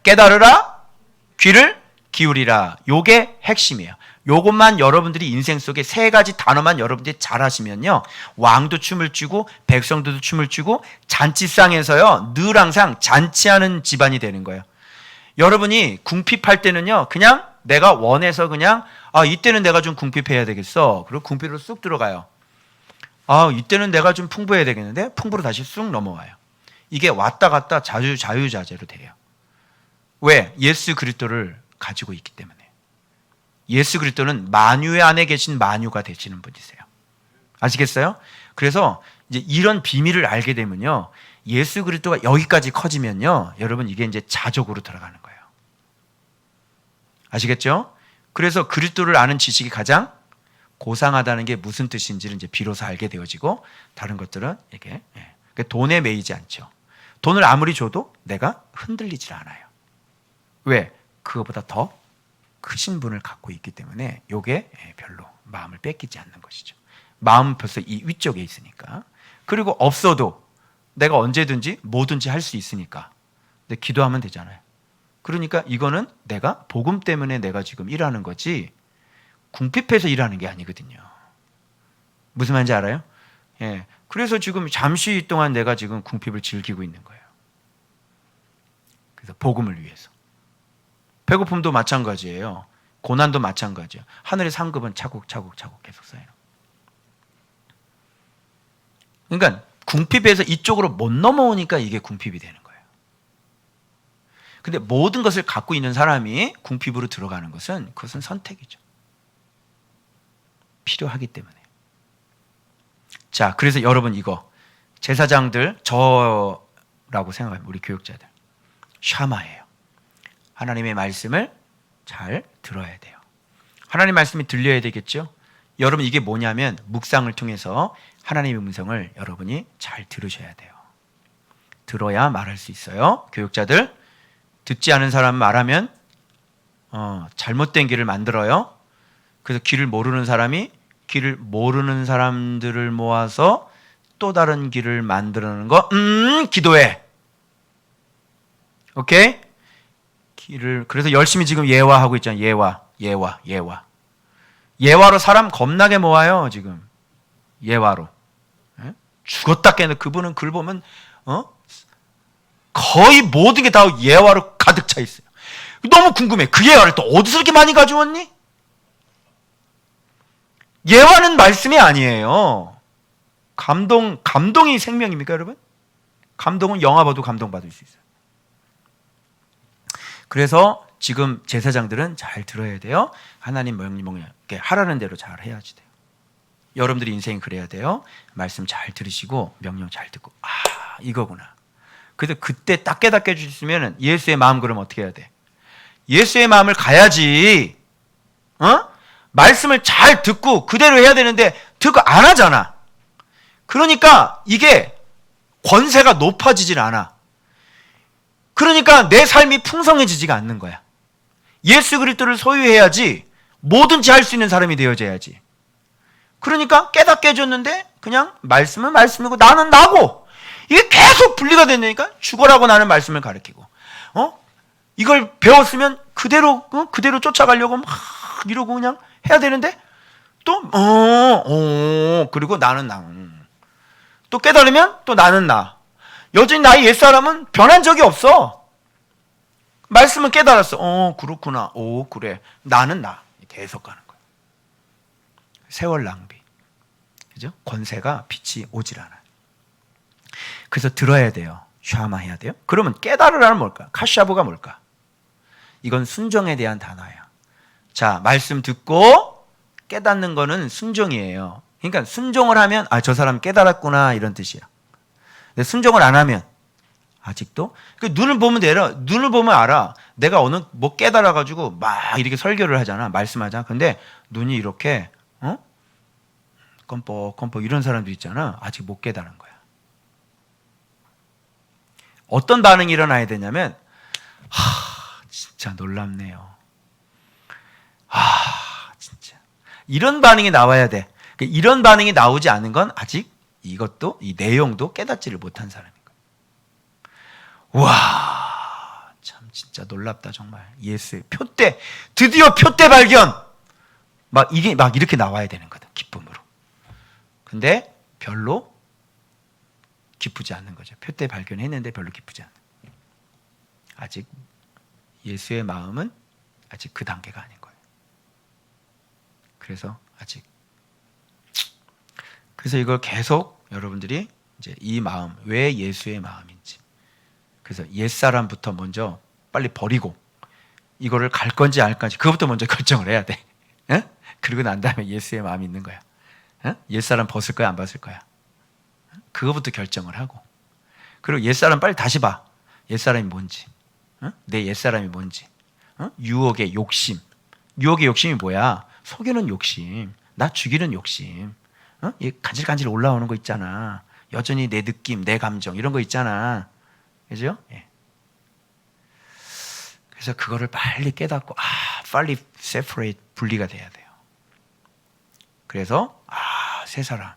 깨달으라, 귀를 기울이라. 요게 핵심이에요. 요것만 여러분들이 인생 속에 세 가지 단어만 여러분들이 잘 하시면요, 왕도 춤을 추고 백성들도 춤을 추고 잔치상에서요 늘 항상 잔치하는 집안이 되는 거예요. 여러분이 궁핍할 때는요, 그냥 내가 원해서 그냥 이때는 내가 좀 궁핍해야 되겠어. 그리고 궁핍으로 쑥 들어가요. 이때는 내가 좀 풍부해야 되겠는데 풍부로 다시 쑥 넘어와요. 이게 왔다 갔다 자유자재로 돼요. 왜? 예수 그리스도를 가지고 있기 때문에. 예수 그리스도는 만유 안에 계신 만유가 되시는 분이세요. 아시겠어요? 그래서 이제 이런 비밀을 알게 되면요, 예수 그리스도가 여기까지 커지면요, 여러분 이게 이제 자족으로 들어가는 거예요. 아시겠죠? 그래서 그리스도를 아는 지식이 가장 고상하다는 게 무슨 뜻인지를 이제 비로소 알게 되어지고, 다른 것들은 이게 돈에 매이지 않죠. 돈을 아무리 줘도 내가 흔들리질 않아요. 왜? 그거보다 더 크신 분을 갖고 있기 때문에 이게 별로 마음을 뺏기지 않는 것이죠. 마음은 벌써 이 위쪽에 있으니까. 그리고 없어도 내가 언제든지 뭐든지 할 수 있으니까. 근데 기도하면 되잖아요. 그러니까 이거는 내가 복음 때문에 내가 지금 일하는 거지 궁핍해서 일하는 게 아니거든요. 무슨 말인지 알아요? 예. 그래서 지금 잠시 동안 내가 지금 궁핍을 즐기고 있는 거예요. 그래서 복음을 위해서. 배고픔도 마찬가지예요. 고난도 마찬가지예요. 하늘의 상급은 차곡차곡 계속 쌓여요. 그러니까 궁핍에서 이쪽으로 못 넘어오니까 이게 궁핍이 되는 거예요. 근데 모든 것을 갖고 있는 사람이 궁핍으로 들어가는 것은 그것은 선택이죠. 필요하기 때문에. 자, 그래서 여러분 이거 제사장들 저라고 생각하면 우리 교육자들 샤마예요. 하나님의 말씀을 잘 들어야 돼요. 하나님의 말씀이 들려야 되겠죠? 여러분 이게 뭐냐면 묵상을 통해서 하나님의 음성을 여러분이 잘 들으셔야 돼요. 들어야 말할 수 있어요. 교육자들 듣지 않은 사람 말하면 잘못된 길을 만들어요. 그래서 길을 모르는 사람이 길을 모르는 사람들을 모아서 또 다른 길을 만들어내는 거 기도해. 오케이? 길을 그래서 열심히 지금 예화하고 있잖아요. 예화로 사람 겁나게 모아요. 지금 예화로. 죽었다 깨는 그분은 글 보면 거의 모든 게 다 예화로 가득 차 있어요. 너무 궁금해. 그 예화를 또 어디서 이렇게 많이 가져왔니? 예화는 말씀이 아니에요. 감동이 생명입니까, 여러분? 감동은 영화 봐도 감동받을 수 있어요. 그래서 지금 제사장들은 잘 들어야 돼요. 하나님 명령 하라는 대로 잘 해야지 돼요. 여러분들이 인생이 그래야 돼요. 말씀 잘 들으시고 명령 잘 듣고 이거구나. 그래서 그때 딱 깨닫게 해주시면 예수의 마음 그러면 어떻게 해야 돼? 예수의 마음을 가야지. 말씀을 잘 듣고 그대로 해야 되는데 듣고 안 하잖아. 그러니까 이게 권세가 높아지질 않아. 그러니까 내 삶이 풍성해지지가 않는 거야. 예수 그리스도를 소유해야지 뭐든지 할 수 있는 사람이 되어져야지. 그러니까 깨닫게 해줬는데 그냥 말씀은 말씀이고 나는 나고 이게 계속 분리가 된다니까. 죽어라고 나는 말씀을 가르치고 이걸 배웠으면 그대로 쫓아가려고 막 이러고 그냥 해야 되는데 또 그리고 나는 나. 또 깨달으면 또 나는 나. 여전히 나의 옛사람은 변한 적이 없어. 말씀은 깨달았어. 그렇구나. 그래. 나는 나. 계속 가는 거야. 세월 낭비. 그죠? 권세가 빛이 오질 않아. 그래서 들어야 돼요. 샤마 해야 돼요. 그러면 깨달으라는 뭘까? 카샤브가 뭘까? 이건 순종에 대한 단어예요. 자, 말씀 듣고 깨닫는 거는 순종이에요. 그러니까 순종을 하면 저 사람 깨달았구나 이런 뜻이야. 근데 순종을 안 하면 아직도 눈을 보면 눈을 보면 알아. 내가 어느 뭐 깨달아 가지고 막 이렇게 설교를 하잖아, 말씀하잖아. 근데 눈이 이렇게 껌뻑껌뻑 이런 사람도 있잖아. 아직 못 깨달은 거야. 어떤 반응이 일어나야 되냐면 진짜 놀랍네요. 진짜 이런 반응이 나와야 돼. 이런 반응이 나오지 않은 건 아직 이것도 이 내용도 깨닫지를 못한 사람인 거야. 와, 참 진짜 놀랍다 정말. 예수의 표대, 드디어 표대 발견. 이게 이렇게 나와야 되는 거다, 기쁨으로. 근데 별로 기쁘지 않는 거죠. 표대 발견했는데 별로 기쁘지 않는. 아직 예수의 마음은 아직 그 단계가 아닌 거예요. 그래서 이걸 계속 여러분들이 이제 이 마음, 왜 예수의 마음인지, 그래서 옛사람부터 먼저 빨리 버리고 이거를 갈 건지 알 건지 그것부터 먼저 결정을 해야 돼. 그리고 난 다음에 예수의 마음이 있는 거야. 옛사람 벗을 거야, 안 벗을 거야? 그거부터 결정을 하고, 그리고 옛사람 빨리 다시 봐. 옛사람이 뭔지, 내 옛사람이 뭔지. 유혹의 욕심. 유혹의 욕심이 뭐야? 속이는 욕심, 나 죽이는 욕심, 간질간질 올라오는 거 있잖아. 여전히 내 느낌, 내 감정 이런 거 있잖아. 그죠? 예. 그래서 그거를 빨리 깨닫고 빨리 separate, 분리가 돼야 돼요. 그래서 새 사람,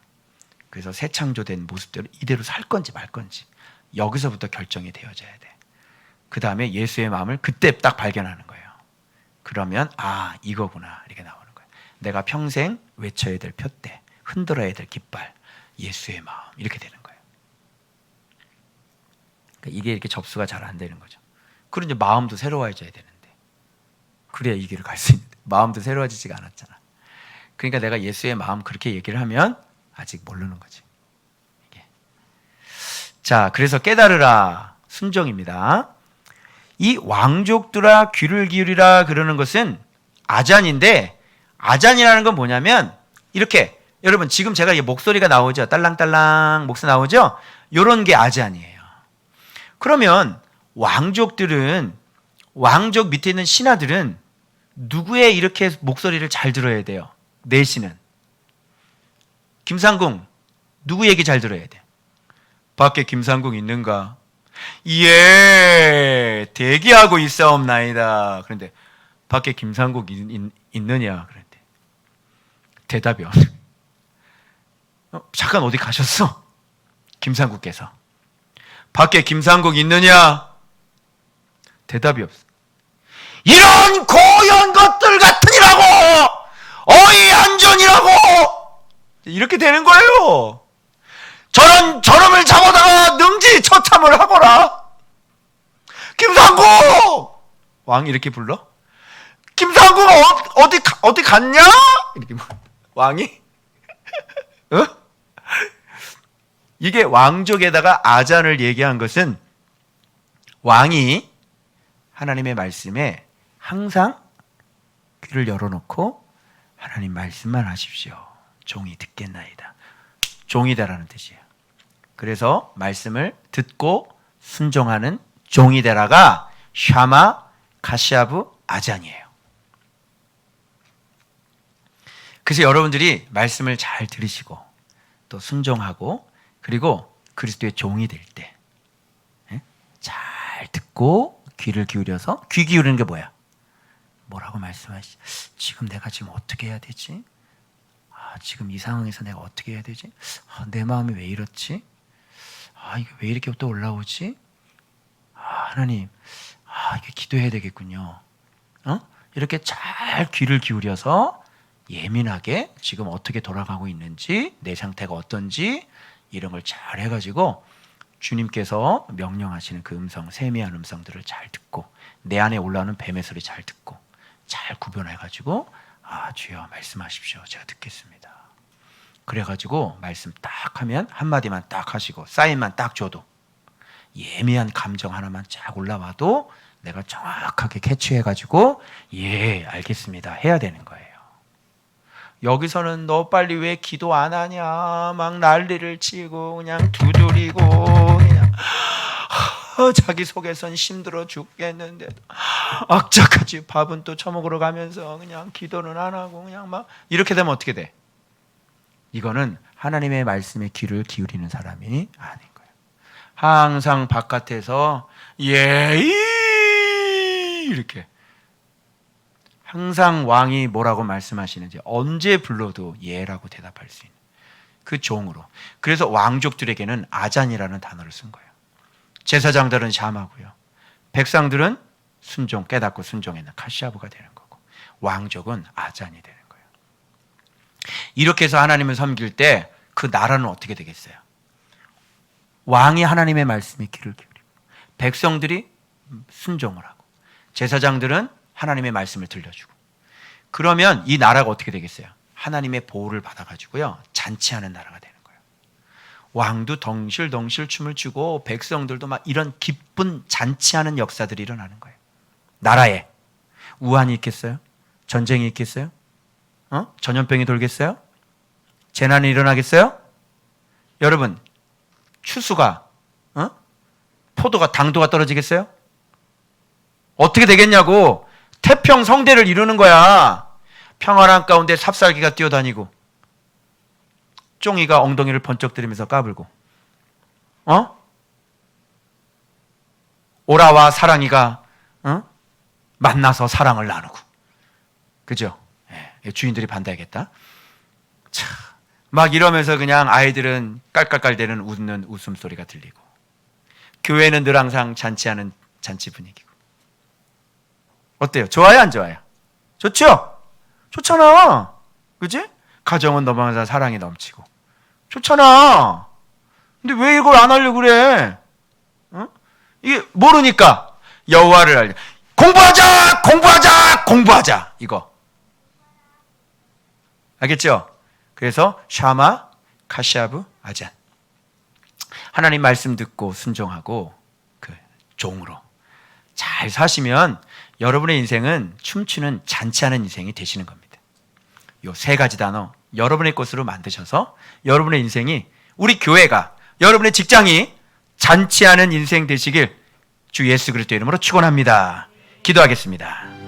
그래서 새 창조된 모습대로 이대로 살 건지 말 건지 여기서부터 결정이 되어져야 돼. 그 다음에 예수의 마음을 그때 딱 발견하는 거예요. 그러면 이거구나 이렇게 나오는 거예요. 내가 평생 외쳐야 될 표대, 흔들어야 될 깃발, 예수의 마음 이렇게 되는 거예요. 그러니까 이게 이렇게 접수가 잘 안 되는 거죠. 그리고 이제 마음도 새로워져야 되는데, 그래야 이 길을 갈 수 있는데 마음도 새로워지지가 않았잖아. 그러니까 내가 예수의 마음 그렇게 얘기를 하면 아직 모르는 거지. 이게. 자, 그래서 깨달으라, 순종입니다. 이 왕족들아 귀를 기울이라 그러는 것은 아잔인데, 아잔이라는 건 뭐냐면 이렇게, 여러분 지금 제가 이 목소리가 나오죠, 딸랑딸랑 목소리 나오죠, 요런 게 아잔이에요. 그러면 왕족들은, 왕족 밑에 있는 신하들은 누구의 이렇게 목소리를 잘 들어야 돼요? 내시는 김상궁, 누구 얘기 잘 들어야 돼? 밖에 김상궁 있는가? 예, 대기하고 있사옵나이다. 그런데 밖에 김상궁 있느냐? 그런데 대답이 없어. 잠깐 어디 가셨어? 김상국께서. 밖에 김상국 있느냐? 대답이 없어. 이런 고연 것들 같으니라고! 어이 안전이라고! 이렇게 되는 거예요. 저놈을 잡아다가 능지 처참을 하거라. 김상국! 왕이 이렇게 불러? 김상국 어디 갔냐? 이렇게 왕이? 이게 왕족에다가 아잔을 얘기한 것은, 왕이 하나님의 말씀에 항상 귀를 열어놓고 하나님 말씀만 하십시오, 종이 듣겠나이다, 종이다라는 뜻이에요. 그래서 말씀을 듣고 순종하는 종이 되라가 샤마 가시아부 아잔이에요. 그래서 여러분들이 말씀을 잘 들으시고 또 순종하고, 그리고 그리스도의 종이 될 때 잘 듣고 귀를 기울여서, 귀 기울이는 게 뭐야? 뭐라고 말씀하시지? 지금 내가 지금 어떻게 해야 되지? 지금 이 상황에서 내가 어떻게 해야 되지? 내 마음이 왜 이렇지? 이게 왜 이렇게 또 올라오지? 하나님, 이게 기도해야 되겠군요. 이렇게 잘 귀를 기울여서 예민하게 지금 어떻게 돌아가고 있는지, 내 상태가 어떤지 이런 걸 잘 해가지고 주님께서 명령하시는 그 음성, 세미한 음성들을 잘 듣고, 내 안에 올라오는 뱀의 소리 잘 듣고 잘 구별해가지고 주여 말씀하십시오, 제가 듣겠습니다. 그래가지고 말씀 딱 하면 한마디만 딱 하시고 사인만 딱 줘도, 예민한 감정 하나만 쫙 올라와도 내가 정확하게 캐치해가지고 예 알겠습니다 해야 되는 거예요. 여기서는 너 빨리 왜 기도 안 하냐 막 난리를 치고 그냥 두드리고 그냥 자기 속에선 힘들어 죽겠는데 악착같이 밥은 또 처먹으러 가면서 그냥 기도는 안 하고 그냥 막 이렇게 되면 어떻게 돼? 이거는 하나님의 말씀에 귀를 기울이는 사람이 아닌 거예요. 항상 바깥에서 이렇게 항상 왕이 뭐라고 말씀하시는지 언제 불러도 예라고 대답할 수 있는 그 종으로. 그래서 왕족들에게는 아잔이라는 단어를 쓴 거예요. 제사장들은 샴하고요, 백성들은 순종, 깨닫고 순종했는 카시아브가 되는 거고, 왕족은 아잔이 되는 거예요. 이렇게 해서 하나님을 섬길 때 그 나라는 어떻게 되겠어요? 왕이 하나님의 말씀에 귀를 기울이고, 백성들이 순종을 하고, 제사장들은 하나님의 말씀을 들려주고, 그러면 이 나라가 어떻게 되겠어요? 하나님의 보호를 받아가지고요, 잔치하는 나라가 되는 거예요. 왕도 덩실덩실 춤을 추고 백성들도 막 이런 기쁜 잔치하는 역사들이 일어나는 거예요. 나라에 우환이 있겠어요? 전쟁이 있겠어요? 전염병이 돌겠어요? 재난이 일어나겠어요? 여러분, 추수가 포도가 당도가 떨어지겠어요? 어떻게 되겠냐고. 태평 성대를 이루는 거야. 평안한 가운데 삽살개가 뛰어다니고 쫑이가 엉덩이를 번쩍 들이면서 까불고, 오라와 사랑이가 만나서 사랑을 나누고, 그죠? 예, 주인들이 반대하겠다. 차, 막 이러면서 그냥 아이들은 깔깔깔대는 웃는 웃음소리가 들리고, 교회는 늘 항상 잔치하는 잔치 분위기고. 어때요? 좋아요, 안 좋아요? 좋죠? 좋잖아. 그지? 가정은 넘어가서 사랑이 넘치고 좋잖아. 근데 왜 이걸 안 하려고 그래? 이게 모르니까. 여호와를 알려. 공부하자, 공부하자, 공부하자. 이거 알겠죠? 그래서 샤마, 카시아브, 아잔. 하나님 말씀 듣고 순종하고 그 종으로 잘 사시면 여러분의 인생은 춤추는 잔치하는 인생이 되시는 겁니다. 요 세 가지 단어 여러분의 것으로 만드셔서 여러분의 인생이, 우리 교회가, 여러분의 직장이 잔치하는 인생 되시길 주 예수 그리스도의 이름으로 축원합니다. 기도하겠습니다.